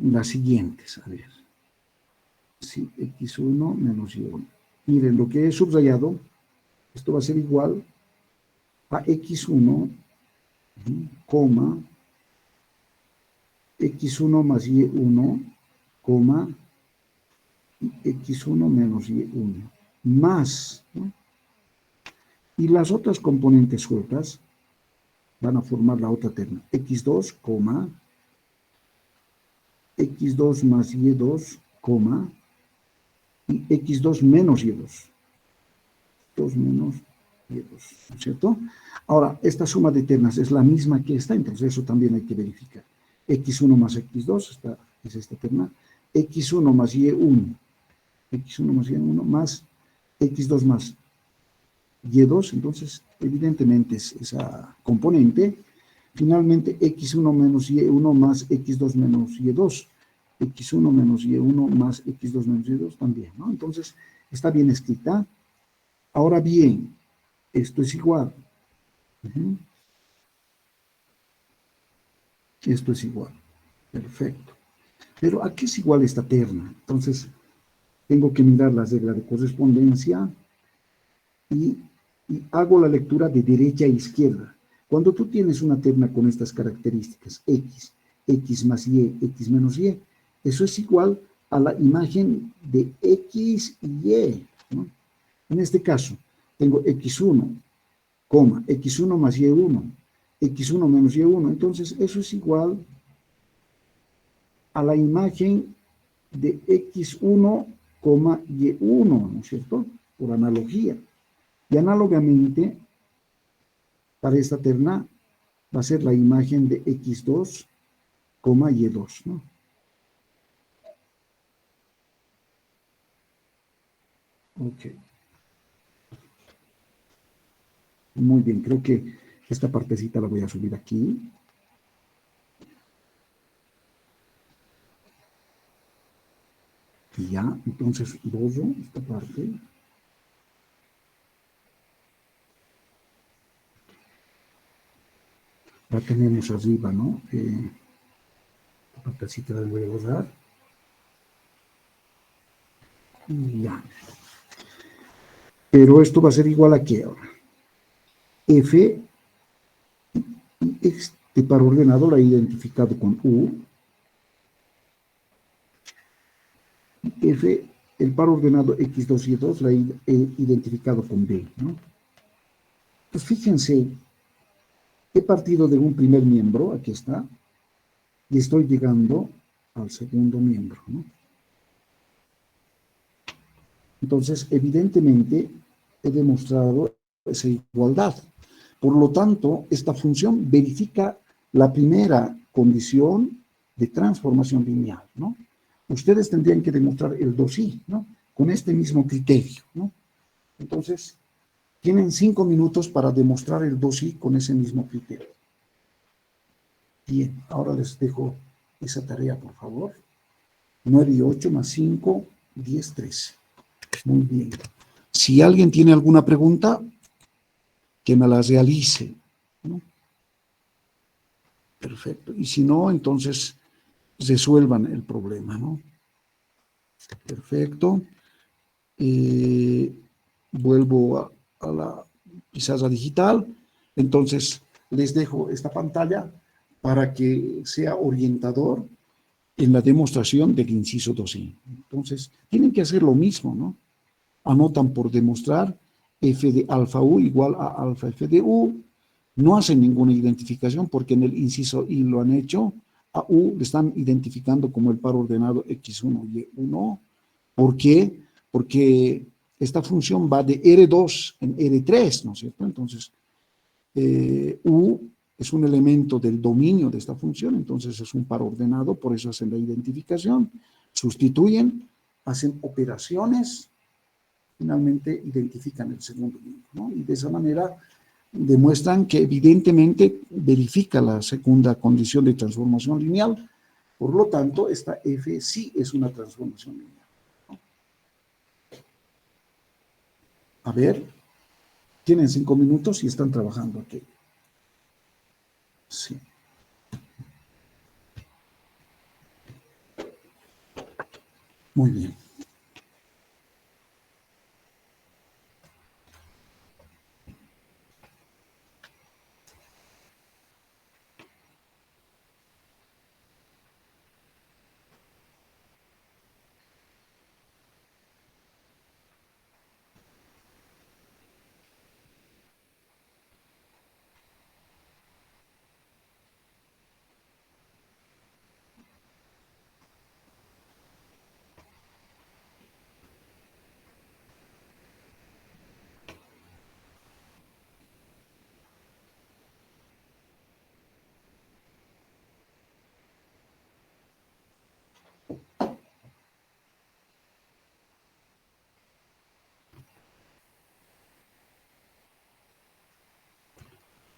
las siguientes. A ver. Sí, x1 menos y1. Miren, lo que he subrayado, esto va a ser igual a x1, coma, x1 más y1, coma, x1 menos y1, más, ¿no? Y las otras componentes sueltas van a formar la otra terna, x2, coma, x2 más y2, y x2 menos y2. 2 menos Y2, ¿no es cierto? Ahora, esta suma de ternas es la misma que esta, entonces eso también hay que verificar. X1 más X2, es esta terna, X1 más Y1, X1 más Y1 más X2 más Y2, entonces evidentemente es esa componente. Finalmente, X1 menos Y1 más X2 menos Y2, X1 menos Y1 más X2 menos Y2 también, ¿no? Entonces, está bien escrita. Ahora bien, esto es igual. Esto es igual. Perfecto. Pero ¿a qué es igual esta terna? Entonces, tengo que mirar la regla de correspondencia y, y hago la lectura de derecha a izquierda. Cuando tú tienes una terna con estas características, X más X menos Y, eso es igual a la imagen de X y Y, ¿no? En este caso, tengo X1, X1 más Y1, X1 menos Y1, entonces eso es igual a la imagen de X1, Y1, ¿no es cierto? Por analogía. Y análogamente, para esta terna, va a ser la imagen de X2, Y2, ¿no? Ok. Muy bien, creo que esta partecita la voy a subir aquí. Y ya, entonces borro esta parte. La tenemos arriba, ¿no? La partecita la voy a borrar. Y ya. Pero esto va a ser igual a ¿qué ahora? F, este par ordenado la he identificado con U. F, el par ordenado X2 y Y2 la he identificado con B, ¿no? Pues fíjense, he partido de un primer miembro, aquí está, y estoy llegando al segundo miembro, ¿no? Entonces, evidentemente, he demostrado esa igualdad. Por lo tanto, esta función verifica la primera condición de transformación lineal, ¿no? Ustedes tendrían que demostrar el 2i, ¿no? Con este mismo criterio, ¿no? Entonces, tienen 5 minutos para demostrar el 2i con ese mismo criterio. Bien, ahora les dejo esa tarea, por favor. 9 y 8 más 5, 10, 13. Muy bien. Si alguien tiene alguna pregunta, que me la realice, ¿no? Perfecto. Y si no, entonces resuelvan el problema, ¿no? Perfecto. Vuelvo a la pizarra digital. Entonces, les dejo esta pantalla para que sea orientador en la demostración del inciso 2i. Entonces, tienen que hacer lo mismo, ¿no? Anotan por demostrar f de alfa u igual a alfa f de u. No hacen ninguna identificación porque en el inciso i lo han hecho. A u le están identificando como el par ordenado x1 y y1. ¿Por qué? Porque esta función va de R2 en R3, ¿no es cierto? Entonces, U es un elemento del dominio de esta función, entonces es un par ordenado, por eso hacen la identificación, sustituyen, hacen operaciones, finalmente identifican el segundo miembro, ¿no? Y de esa manera demuestran que evidentemente verifica la segunda condición de transformación lineal, por lo tanto, esta F sí es una transformación lineal. A ver, tienen 5 minutos y están trabajando aquí. Sí. Muy bien.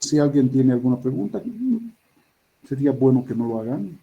Si alguien tiene alguna pregunta, sería bueno que no lo hagan.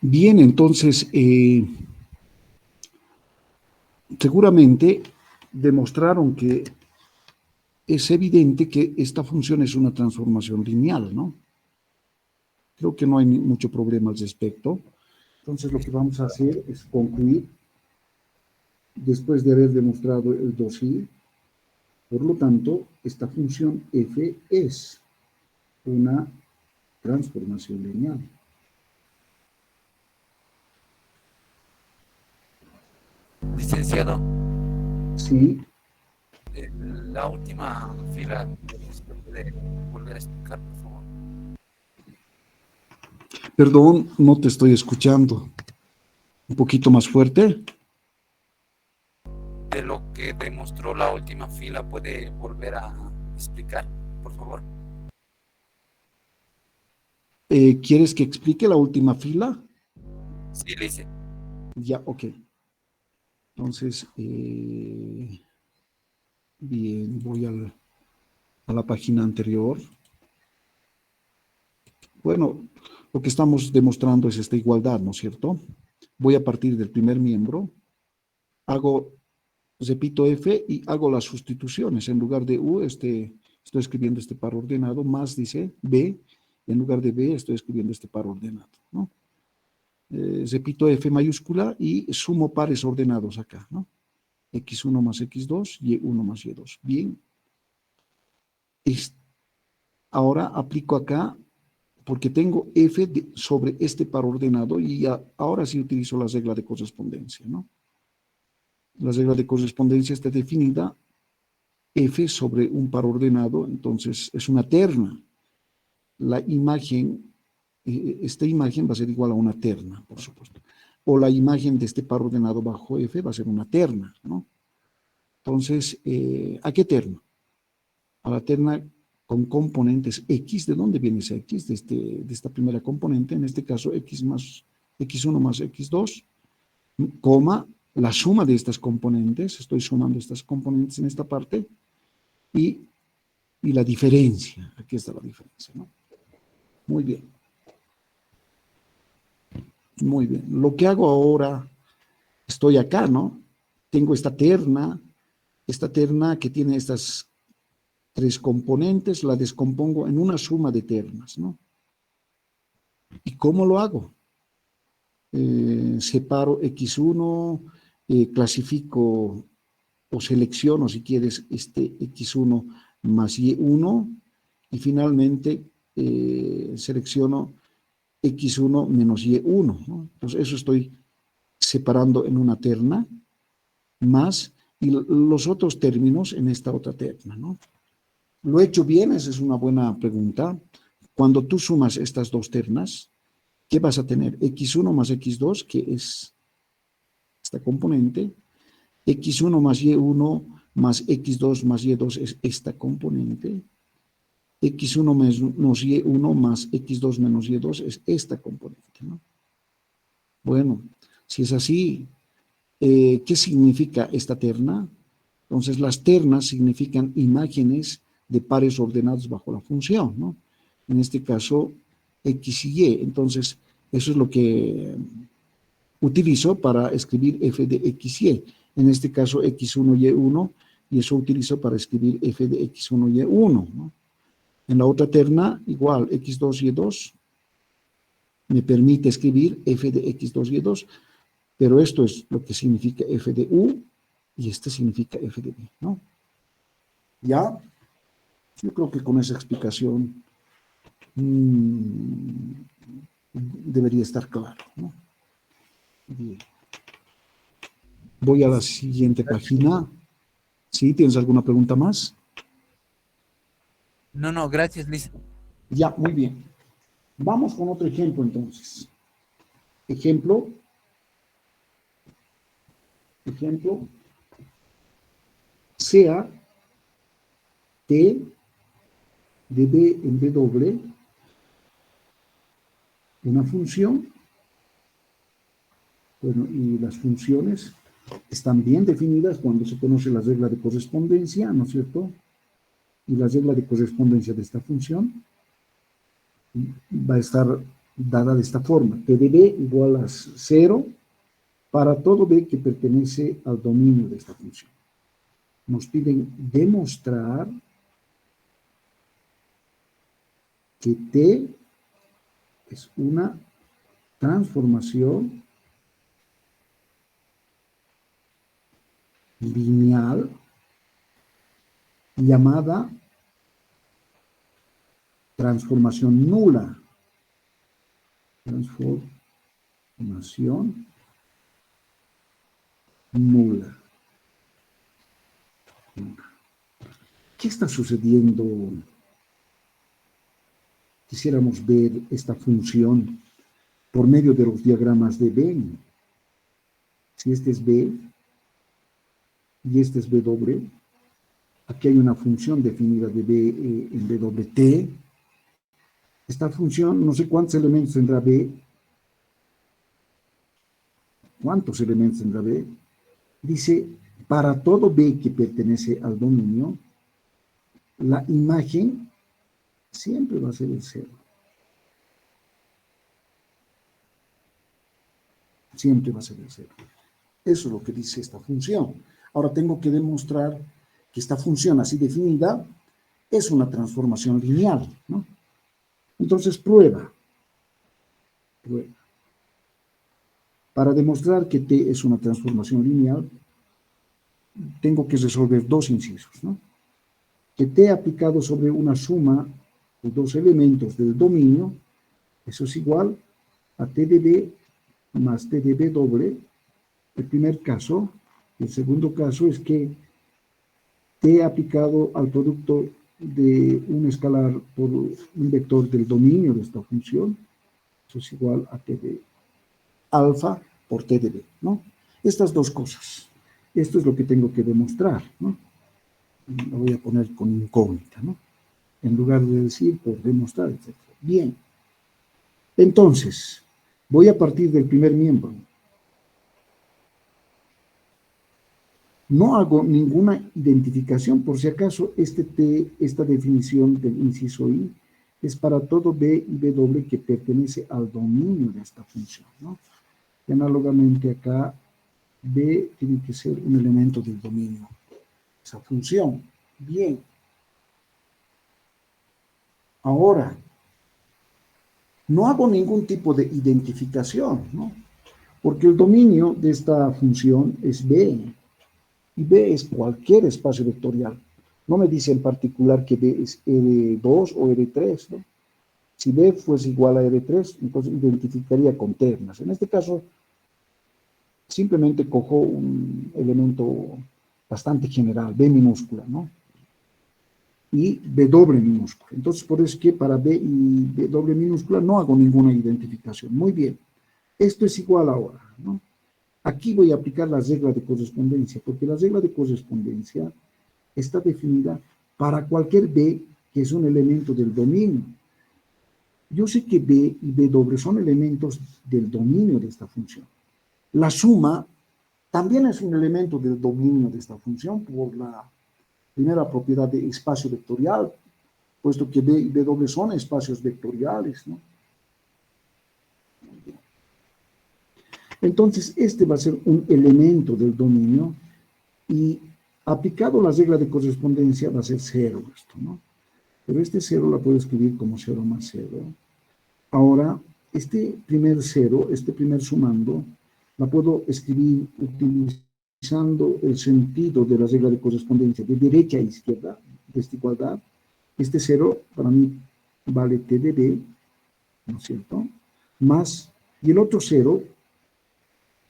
Bien, entonces, seguramente demostraron que es evidente que esta función es una transformación lineal, ¿no? Creo que no hay mucho problema al respecto. Entonces lo que vamos a hacer es concluir, después de haber demostrado el 2i, por lo tanto, esta función f es una transformación lineal. Licenciado, Sí, la última fila, ¿se puede volver a explicar, por favor? perdón, no te estoy escuchando. Un poquito más fuerte. De lo que demostró la última fila, ¿puede volver a explicar, por favor? ¿Quieres que explique la última fila? Sí, Lice. Ya, ok. Entonces, bien, voy a la página anterior. Bueno, lo que estamos demostrando es esta igualdad, ¿no es cierto? Voy a partir del primer miembro, repito F y hago las sustituciones. En lugar de U, estoy escribiendo este par ordenado, más dice B, en lugar de B estoy escribiendo este par ordenado, ¿no? Repito F mayúscula y sumo pares ordenados acá, ¿no? X1 más X2, Y1 más Y2. Bien. Ahora aplico acá, porque tengo F sobre este par ordenado y ahora sí utilizo la regla de correspondencia, ¿no? La regla de correspondencia está definida F sobre un par ordenado, entonces es una terna. La imagen, esta imagen va a ser igual a una terna, por supuesto. O la imagen de este par ordenado bajo F va a ser una terna, ¿no? Entonces, ¿a qué terna? A la terna con componentes X. ¿De dónde viene ese X? De esta primera componente, en este caso X1 más X2, coma, la suma de estas componentes, estoy sumando estas componentes en esta parte, y la diferencia, aquí está la diferencia, ¿no? Muy bien. Muy bien. Lo que hago ahora, estoy acá, ¿no? Tengo esta terna que tiene estas tres componentes, la descompongo en una suma de ternas, ¿no? ¿Y cómo lo hago? Separo X1, clasifico o selecciono, si quieres, este X1 más Y1, y finalmente selecciono X1 menos Y1, ¿no? Entonces, eso estoy separando en una terna, más, y los otros términos en esta otra terna, ¿no? ¿Lo he hecho bien? Esa es una buena pregunta. Cuando tú sumas estas dos ternas, ¿qué vas a tener? X1 más X2, que es esta componente, X1 más Y1 más X2 más Y2 es esta componente, X1 menos Y1 más X2 menos Y2 es esta componente, ¿no? Bueno, si es así, ¿qué significa esta terna? Entonces, las ternas significan imágenes de pares ordenados bajo la función, ¿no? En este caso, X y Y. Entonces, eso es lo que utilizo para escribir f de x, y. En este caso, x1, y1, y eso utilizo para escribir f de x1, y1, ¿no? En la otra terna, igual, x2, y2, me permite escribir f de x2, y2, pero esto es lo que significa f de u, y este significa f de b, ¿no? ¿Ya? Yo creo que con esa explicación debería estar claro, ¿no? Bien. Voy a la siguiente página. ¿Sí? ¿Tienes alguna pregunta más? No, gracias, Lice. Ya, muy bien. Vamos con otro ejemplo entonces. Ejemplo, sea t de b en w una función. Bueno, y las funciones están bien definidas cuando se conoce la regla de correspondencia, ¿no es cierto? Y la regla de correspondencia de esta función va a estar dada de esta forma. T de b igual a 0 para todo b que pertenece al dominio de esta función. Nos piden demostrar que T es una transformación lineal llamada transformación nula. Transformación nula. ¿Qué está sucediendo? Quisiéramos ver esta función por medio de los diagramas de Venn. Si este es B y este es B doble, aquí hay una función definida de B en B doble T. Esta función, no sé cuántos elementos tendrá B. ¿Cuántos elementos tendrá B? Dice, para todo B que pertenece al dominio, la imagen siempre va a ser el cero. Siempre va a ser el cero. Eso es lo que dice esta función. Ahora tengo que demostrar que esta función así definida es una transformación lineal, ¿no? Entonces prueba. Para demostrar que T es una transformación lineal, tengo que resolver dos incisos, ¿no? Que T aplicado sobre una suma de dos elementos del dominio, eso es igual a T de B más T de B doble. El primer caso. El segundo caso es que T aplicado al producto de un escalar por un vector del dominio de esta función, eso es igual a T de alfa por T de B, ¿no? Estas dos cosas. Esto es lo que tengo que demostrar, ¿no? Lo voy a poner con incógnita, ¿no? En lugar de decir por demostrar, etc. Bien. Entonces, voy a partir del primer miembro. No hago ninguna identificación, por si acaso esta definición del inciso I es para todo B y B doble que pertenece al dominio de esta función, ¿no? Y análogamente acá, B tiene que ser un elemento del dominio de esa función. Bien. Ahora, no hago ningún tipo de identificación, ¿no? Porque el dominio de esta función es B. Y B es cualquier espacio vectorial. No me dice en particular que B es R2 o R3, ¿no? Si B fuese igual a R3, entonces identificaría con ternas. En este caso, simplemente cojo un elemento bastante general, B minúscula, ¿no? Y B doble minúscula. Entonces, por eso es que para B y B doble minúscula no hago ninguna identificación. Muy bien. Esto es igual ahora, ¿no? Aquí voy a aplicar la regla de correspondencia, porque la regla de correspondencia está definida para cualquier B que es un elemento del dominio. Yo sé que B y B doble son elementos del dominio de esta función. La suma también es un elemento del dominio de esta función por la primera propiedad de espacio vectorial, puesto que B y B doble son espacios vectoriales, ¿no? Entonces, este va a ser un elemento del dominio y aplicado la regla de correspondencia va a ser 0 esto, ¿no? Pero este 0 la puedo escribir como 0 más 0. Ahora, este primer 0, este primer sumando, la puedo escribir utilizando el sentido de la regla de correspondencia de derecha a izquierda, de esta igualdad. Este 0 para mí vale T de B, ¿no es cierto? Más, y el otro 0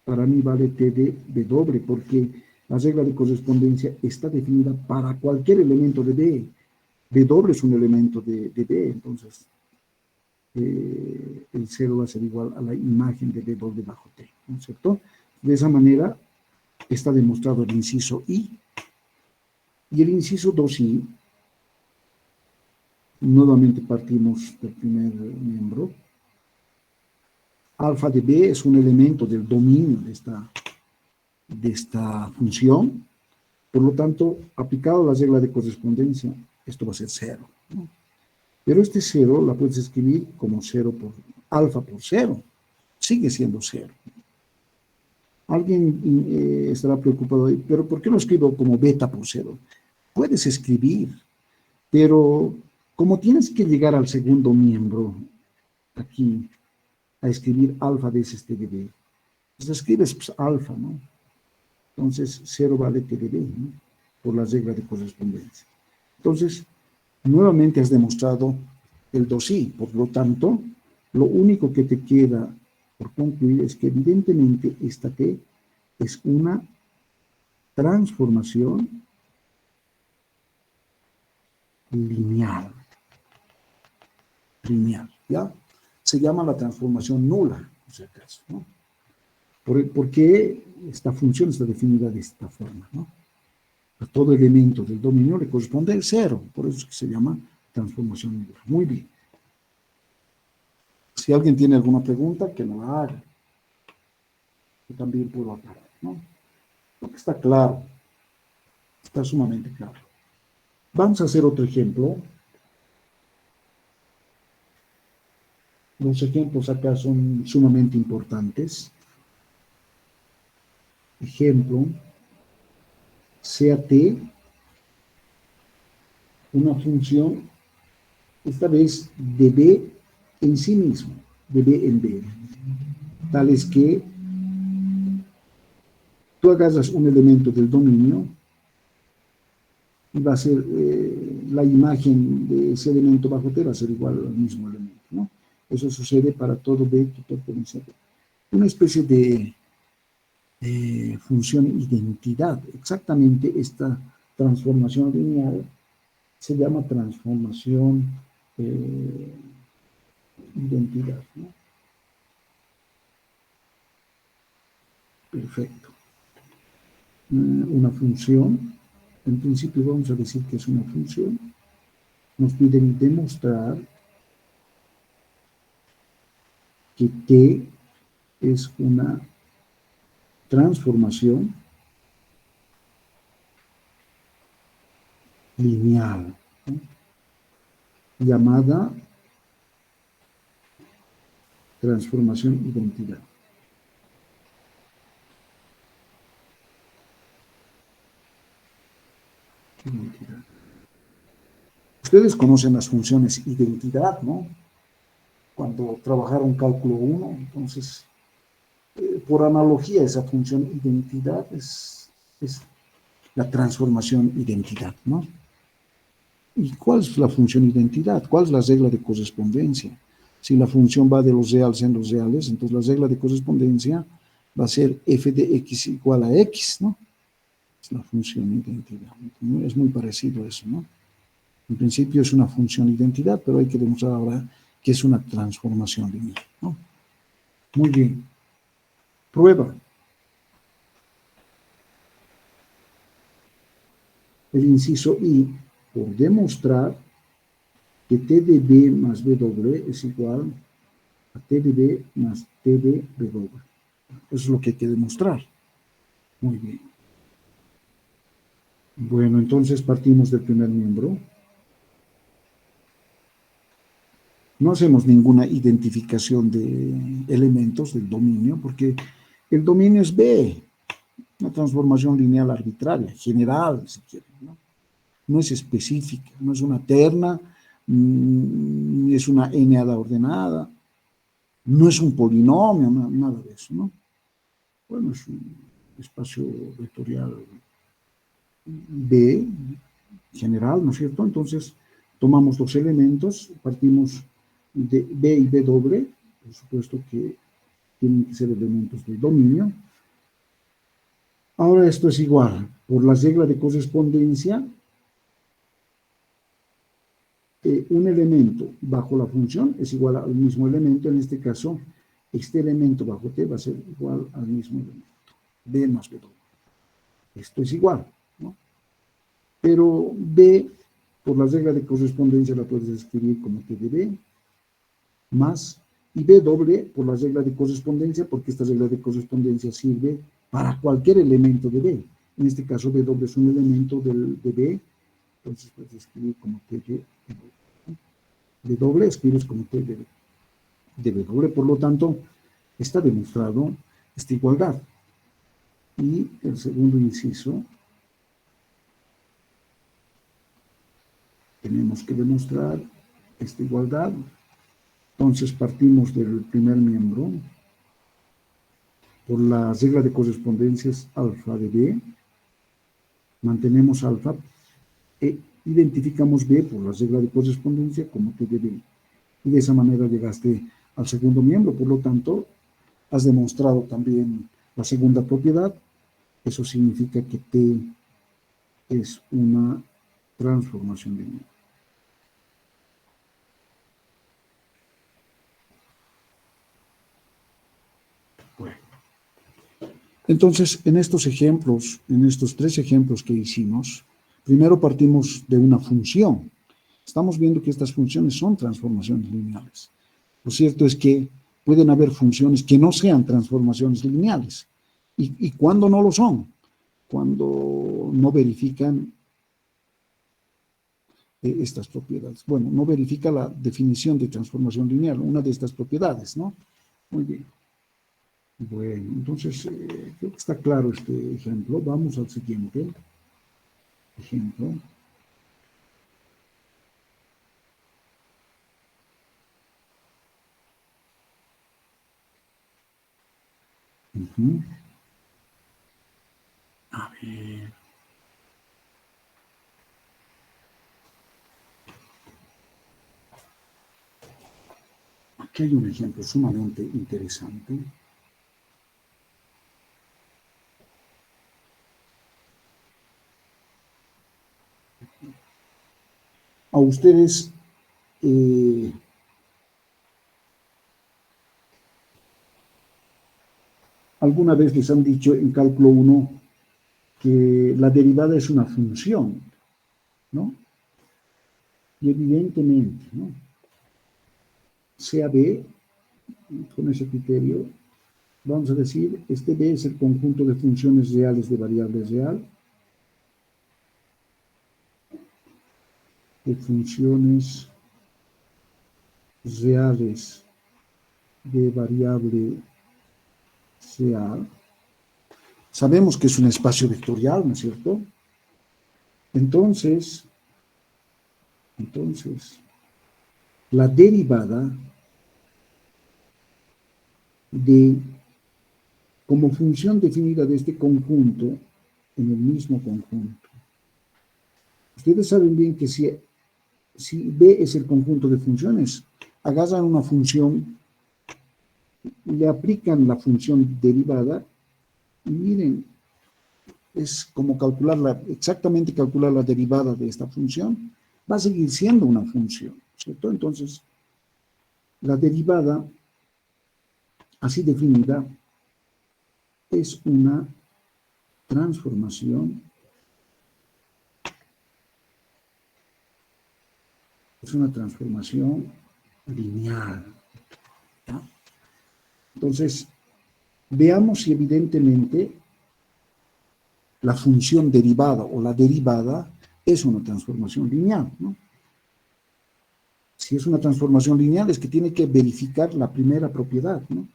para mí vale T de B doble, porque la regla de correspondencia está definida para cualquier elemento de B. B doble es un elemento de B, entonces el 0 va a ser igual a la imagen de B doble bajo T, ¿no es cierto? De esa manera está demostrado el inciso I. Y el inciso 2I, nuevamente partimos del primer miembro. Alfa de B es un elemento del dominio de esta función. Por lo tanto, aplicado la regla de correspondencia, esto va a ser 0, ¿no? Pero este 0 la puedes escribir como 0 por alfa por 0. Sigue siendo 0. Alguien estará preocupado ahí, pero ¿por qué no escribo como beta por 0? Puedes escribir, pero Como tienes que llegar al segundo miembro, aquí, a escribir alfa veces TDB, pues escribes pues, alfa, ¿no? Entonces, 0 vale TDB, ¿no? Por la regla de correspondencia. Entonces, nuevamente has demostrado el 2i, por lo tanto, lo único que te queda por concluir es que evidentemente esta T es una transformación lineal. Lineal, ¿ya? Se llama la transformación nula, por si acaso, ¿no? Porque esta función está definida de esta forma, ¿no? A todo elemento del dominio le corresponde el 0, por eso es que se llama transformación nula. Muy bien. Si alguien tiene alguna pregunta, que no la haga. Yo también puedo aclarar, ¿no? Creo que está claro, está sumamente claro. Vamos a hacer otro ejemplo. Los ejemplos acá son sumamente importantes. Ejemplo, sea T una función, esta vez de B en sí mismo, de B en B. Tal es que tú agarras un elemento del dominio y va a ser la imagen de ese elemento bajo T va a ser igual al mismo elemento, ¿no? Eso sucede para todo B que pertenece a B. Una especie de función identidad. Exactamente esta transformación lineal se llama transformación identidad, ¿no? Perfecto. Una función, en principio vamos a decir que es una función, nos piden demostrar que T es una transformación lineal, ¿no? Llamada transformación identidad. Identidad. Ustedes conocen las funciones identidad, ¿no? Cuando trabajaron cálculo 1, entonces, por analogía, esa función identidad es la transformación identidad, ¿no? ¿Y cuál es la función identidad? ¿Cuál es la regla de correspondencia? Si la función va de los reales en los reales, entonces la regla de correspondencia va a ser f de x igual a x, ¿no? Es la función identidad. Es muy parecido a eso, ¿no? En principio es una función identidad, pero hay que demostrar ahora que es una transformación lineal, ¿no? Muy bien. Prueba. El inciso I, por demostrar que T de B más W es igual a T de B más T de W. Eso es lo que hay que demostrar. Muy bien. Bueno, entonces partimos del primer miembro. No hacemos ninguna identificación de elementos del dominio, porque el dominio es B, una transformación lineal arbitraria, general, si quieren, ¿no? No es específica, no es una terna, ni es una n-ada ordenada, no es un polinomio, nada de eso, ¿no? Bueno, es un espacio vectorial B, general, ¿no es cierto? Entonces, tomamos los elementos, partimos de B y W, por supuesto que tienen que ser elementos del dominio. Ahora esto es igual, por la regla de correspondencia, un elemento bajo la función es igual al mismo elemento, en este caso, este elemento bajo T va a ser igual al mismo elemento, B más B W. Esto es igual, ¿no? Pero B, por la regla de correspondencia, la puedes escribir como T de B, más, y B doble, por la regla de correspondencia, porque esta regla de correspondencia sirve para cualquier elemento de B. En este caso, B doble es un elemento de B, entonces puedes escribir como T de B. B doble escribes como T de B doble, por lo tanto, está demostrado esta igualdad. Y el segundo inciso tenemos que demostrar esta igualdad. Entonces partimos del primer miembro. Por la regla de correspondencia es alfa de B. Mantenemos alfa e identificamos B por la regla de correspondencia como T de B. Y de esa manera llegaste al segundo miembro. Por lo tanto, has demostrado también la segunda propiedad. Eso significa que T es una transformación lineal. Bueno. Entonces, en estos ejemplos, en estos tres ejemplos que hicimos, primero partimos de una función. Estamos viendo que estas funciones son transformaciones lineales. Lo cierto es que pueden haber funciones que no sean transformaciones lineales. ¿Y cuándo no lo son? Cuando no verifican estas propiedades. Bueno, no verifica la definición de transformación lineal, una de estas propiedades, ¿no? Muy bien. Bueno, entonces, creo que está claro este ejemplo. Vamos al siguiente ejemplo. A ver. Aquí hay un ejemplo sumamente interesante. A ustedes alguna vez les han dicho en cálculo 1 que la derivada es una función, ¿no? Y evidentemente, ¿no? Sea B, con ese criterio, vamos a decir, este B es el conjunto de funciones reales de variable real, de funciones reales de variable real. Sabemos que es un espacio vectorial, ¿no es cierto? Entonces, la derivada como función definida de este conjunto en el mismo conjunto. Ustedes saben bien que si B es el conjunto de funciones, agarran una función, le aplican la función derivada y miren, es como exactamente calcular la derivada de esta función, va a seguir siendo una función, ¿cierto? Entonces, la derivada, así definida, es una transformación lineal, ¿ya? Entonces, veamos si evidentemente la función derivada o la derivada es una transformación lineal, ¿no? Si es una transformación lineal es que tiene que verificar la primera propiedad, ¿no?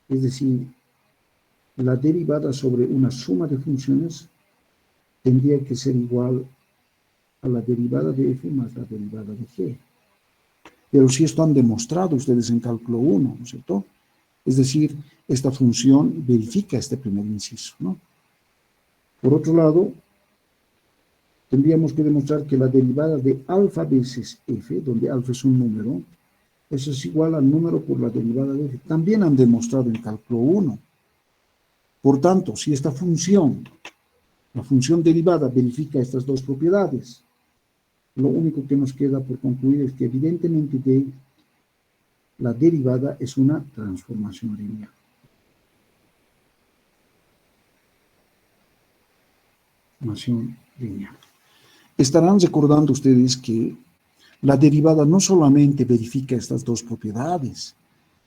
Es decir, la derivada sobre una suma de funciones tendría que ser igual a la derivada de f más la derivada de g. Pero si esto han demostrado ustedes en cálculo 1, ¿no es cierto? Es decir, esta función verifica este primer inciso, ¿no? Por otro lado, tendríamos que demostrar que la derivada de alfa veces f, donde alfa es un número, eso es igual al número por la derivada de f. También han demostrado en cálculo 1. Por tanto, si esta función, la función derivada, verifica estas dos propiedades, lo único que nos queda por concluir es que evidentemente la derivada es una transformación lineal. Transformación lineal. Estarán recordando ustedes que la derivada no solamente verifica estas dos propiedades,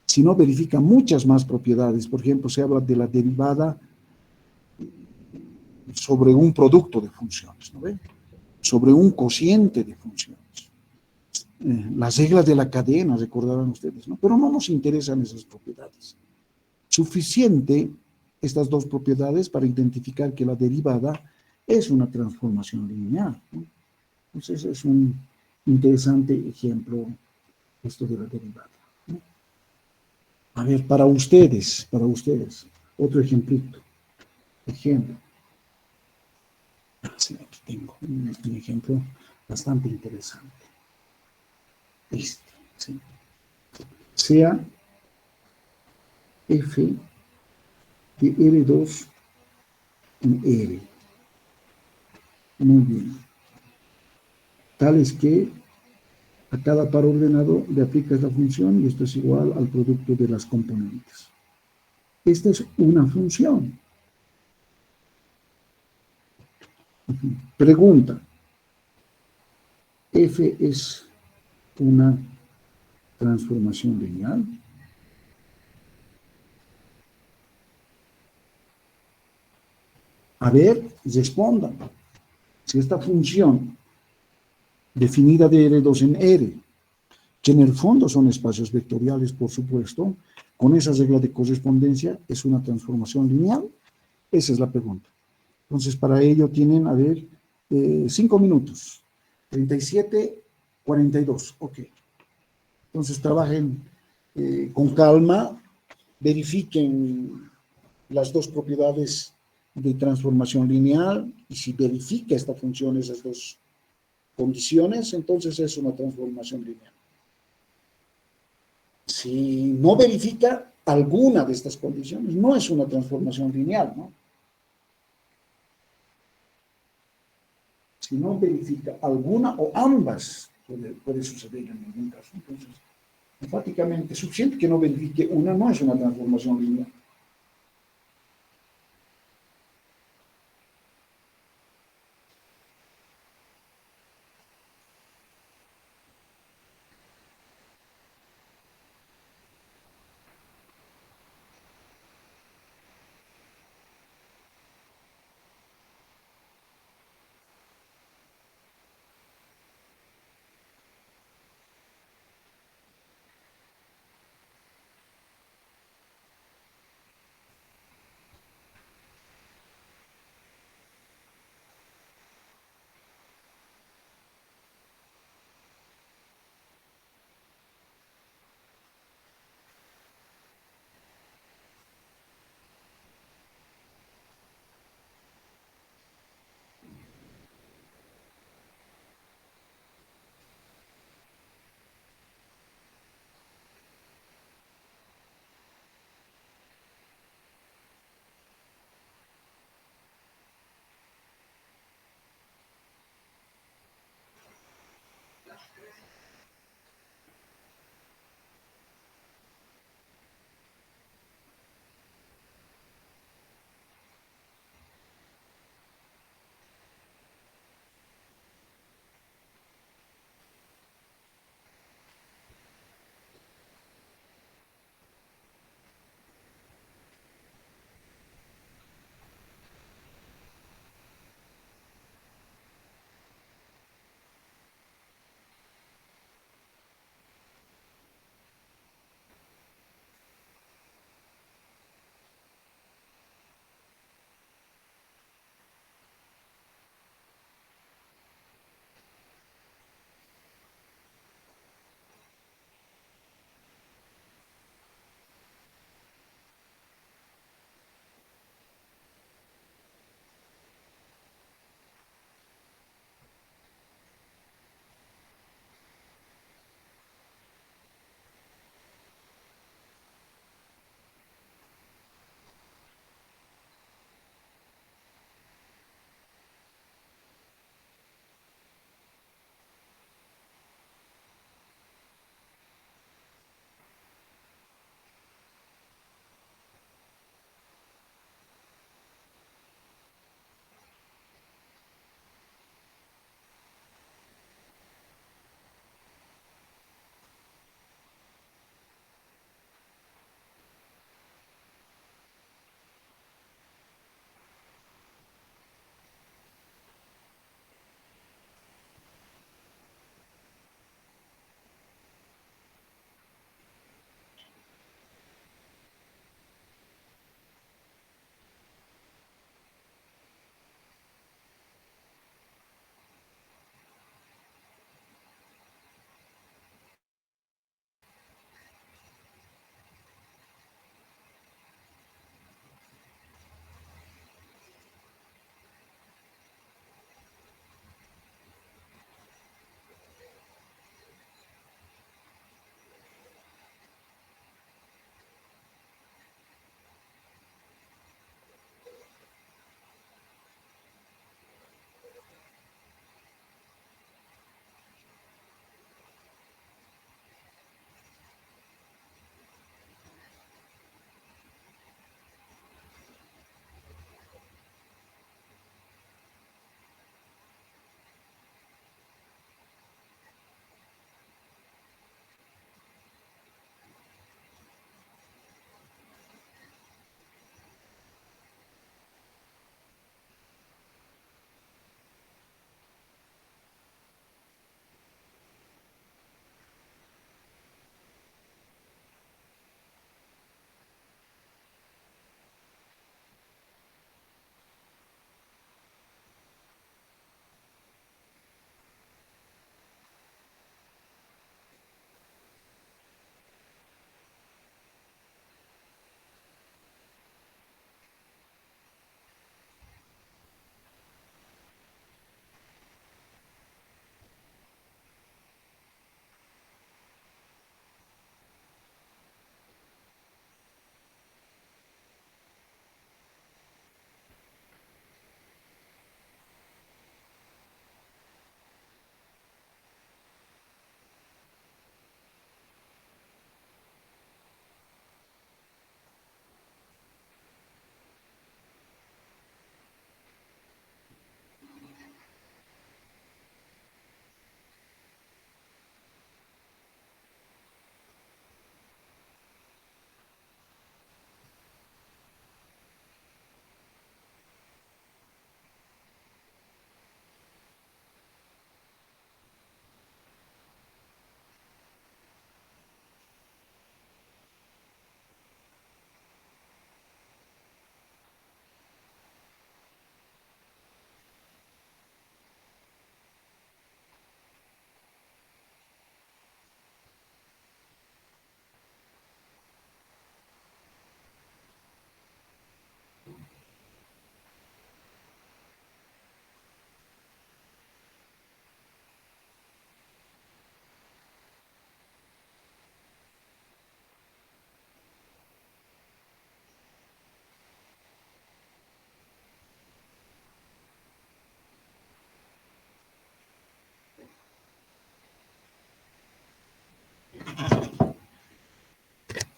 sino verifica muchas más propiedades. Por ejemplo, se habla de la derivada sobre un producto de funciones, ¿no ven? Sobre un cociente de funciones. Las reglas de la cadena, recordarán ustedes, ¿no? Pero no nos interesan esas propiedades. Suficiente estas dos propiedades para identificar que la derivada es una transformación lineal, ¿no? Entonces es un interesante ejemplo esto de la derivada, ¿no? A ver, para ustedes, otro ejemplito. Ejemplo. Sí, aquí tengo un ejemplo bastante interesante. Este, ¿sí? Sea f de R2 en R. Muy bien. Tal es que a cada par ordenado le aplicas la función y esto es igual al producto de las componentes. Esta es una función. Pregunta. F es una transformación lineal. A ver, respondan. Si esta función definida de R2 en R, que en el fondo son espacios vectoriales, por supuesto, con esa regla de correspondencia, ¿es una transformación lineal? Esa es la pregunta. Entonces, para ello tienen, a ver, 5 minutos. 37, 42. Ok. Entonces, trabajen con calma, verifiquen las dos propiedades de transformación lineal y si verifica esta función esas dos condiciones, entonces es una transformación lineal. Si no verifica alguna de estas condiciones, no es una transformación lineal, ¿no? Si no verifica alguna o ambas, puede suceder en algún caso. Entonces, enfáticamente, suficiente que no verifique una, no es una transformación lineal.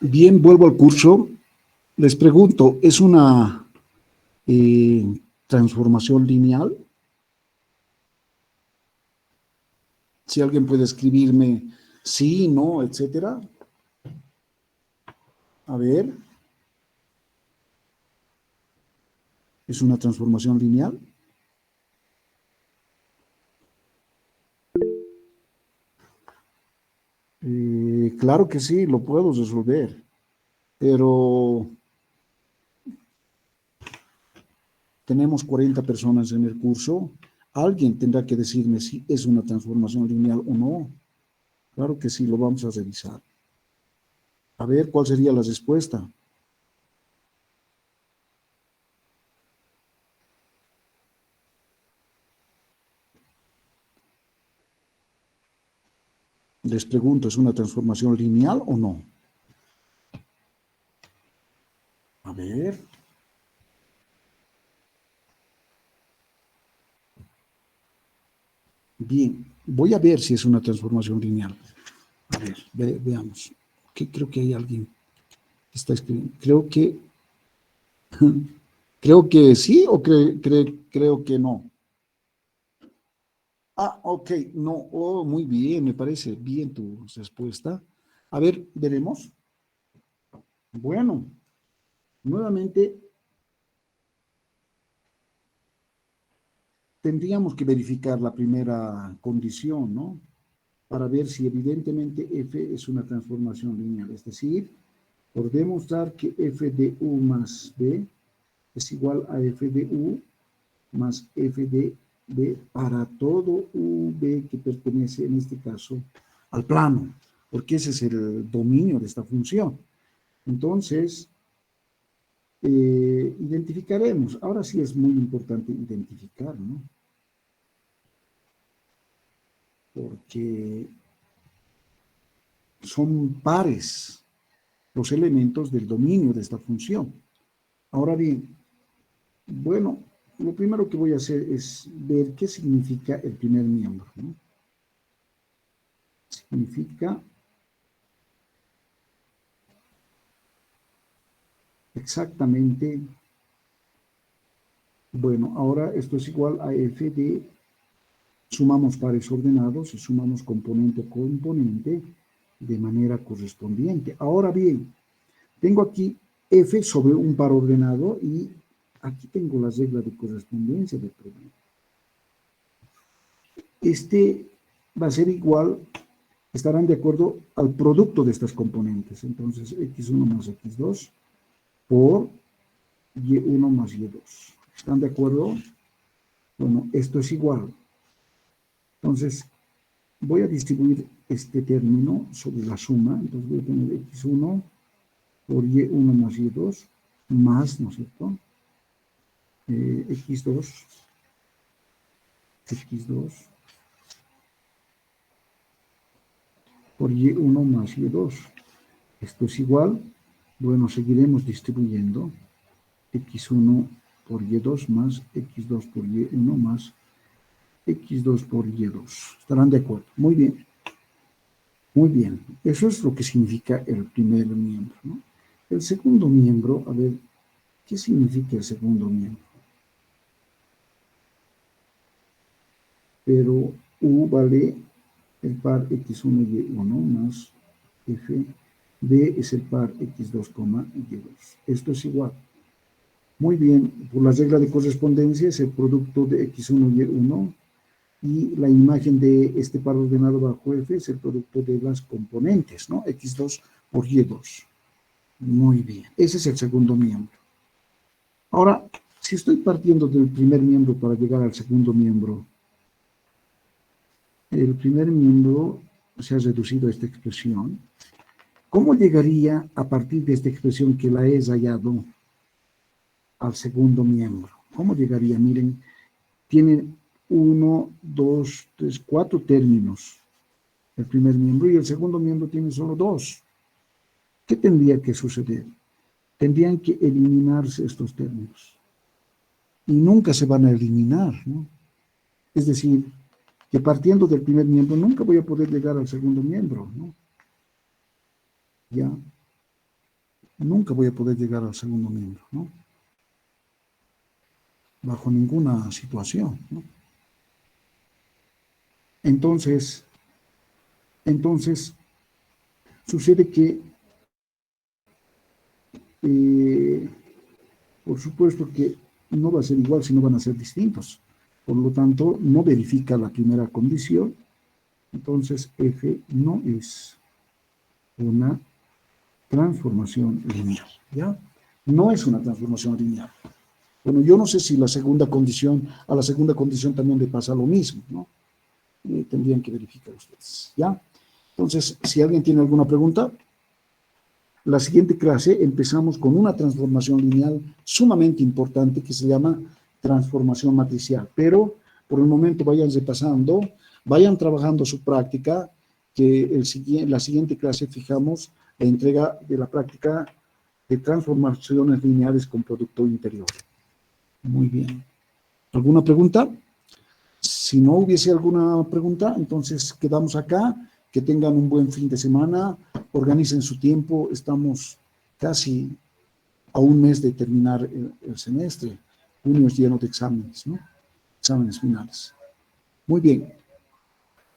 Bien, vuelvo al curso. Les pregunto, ¿es una transformación lineal? Si alguien puede escribirme sí, no, etcétera. A ver. ¿Es una transformación lineal? Claro que sí, lo puedo resolver, pero tenemos 40 personas en el curso. Alguien tendrá que decirme si es una transformación lineal o no. Claro que sí, lo vamos a revisar. A ver, ¿cuál sería la respuesta? Les pregunto, ¿es una transformación lineal o no? A ver. Bien, voy a ver si es una transformación lineal. A ver, veamos. Creo que hay alguien que está escribiendo. Creo que sí o creo que no. Ah, ok, no. Oh, muy bien, me parece bien tu respuesta. A ver, veremos. Bueno, nuevamente tendríamos que verificar la primera condición, ¿no? Para ver si evidentemente f es una transformación lineal. Es decir, por demostrar que f de u más b es igual a f de u más f de b para todo v que pertenece en este caso al plano, porque ese es el dominio de esta función. Entonces, identificaremos. Ahora sí es muy importante identificar, ¿no? Porque son pares los elementos del dominio de esta función. Ahora bien, bueno, lo primero que voy a hacer es ver qué significa el primer miembro, ¿no? Significa exactamente, bueno, ahora esto es igual a f de, sumamos pares ordenados y sumamos componente a componente de manera correspondiente. Ahora bien, tengo aquí f sobre un par ordenado y aquí tengo la regla de correspondencia del problema. Este va a ser igual, estarán de acuerdo al producto de estas componentes. Entonces, x1 más x2 por y1 más y2. ¿Están de acuerdo? Bueno, esto es igual. Entonces, voy a distribuir este término sobre la suma. Entonces, voy a tener x1 por y1 más y2 más, ¿no es cierto? x2 por y1 más y2. Esto es igual, bueno, seguiremos distribuyendo x1 por y2 más x2 por y1 más x2 por y2. ¿Estarán de acuerdo? Muy bien. Muy bien. Eso es lo que significa el primer miembro, ¿no? El segundo miembro, a ver, ¿qué significa el segundo miembro? Pero u vale el par x1 y1 más f, b es el par x2, y2. Esto es igual. Muy bien, por la regla de correspondencia es el producto de x1 y y1 y la imagen de este par ordenado bajo f es el producto de las componentes, ¿no? x2 por y2. Muy bien, ese es el segundo miembro. Ahora, si estoy partiendo del primer miembro para llegar al segundo miembro, el primer miembro se ha reducido a esta expresión. ¿Cómo llegaría a partir de esta expresión que la he hallado al segundo miembro? ¿Cómo llegaría? Miren, tiene 1, 2, 3, 4 términos el primer miembro y el segundo miembro tiene solo 2. ¿Qué tendría que suceder? Tendrían que eliminarse estos términos. Y nunca se van a eliminar, ¿no? Es decir, que partiendo del primer miembro nunca voy a poder llegar al segundo miembro, ¿no? Ya. nunca voy a poder llegar al segundo miembro, ¿no? Bajo ninguna situación, ¿no? Entonces, sucede que, por supuesto que no va a ser igual, sino van a ser distintos. Por lo tanto, no verifica la primera condición. Entonces, F no es una transformación lineal, ¿ya? No es una transformación lineal. Bueno, yo no sé si a la segunda condición también le pasa lo mismo, ¿no? Tendrían que verificar ustedes, ¿ya? Entonces, si alguien tiene alguna pregunta, la siguiente clase empezamos con una transformación lineal sumamente importante que se llama transformación matricial, pero por el momento vayan repasando, vayan trabajando su práctica, que la siguiente clase fijamos la entrega de la práctica de transformaciones lineales con producto interior. Muy bien. ¿Alguna pregunta? Si no hubiese alguna pregunta, entonces quedamos acá. Que tengan un buen fin de semana, organicen su tiempo. Estamos casi a un mes de terminar el semestre. Junio es lleno de exámenes, ¿no? Exámenes finales. Muy bien.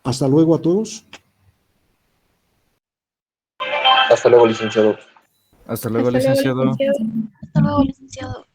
Hasta luego a todos. Hasta luego, licenciado. Hasta luego, Hasta luego, licenciado. licenciado. Hasta luego, licenciado.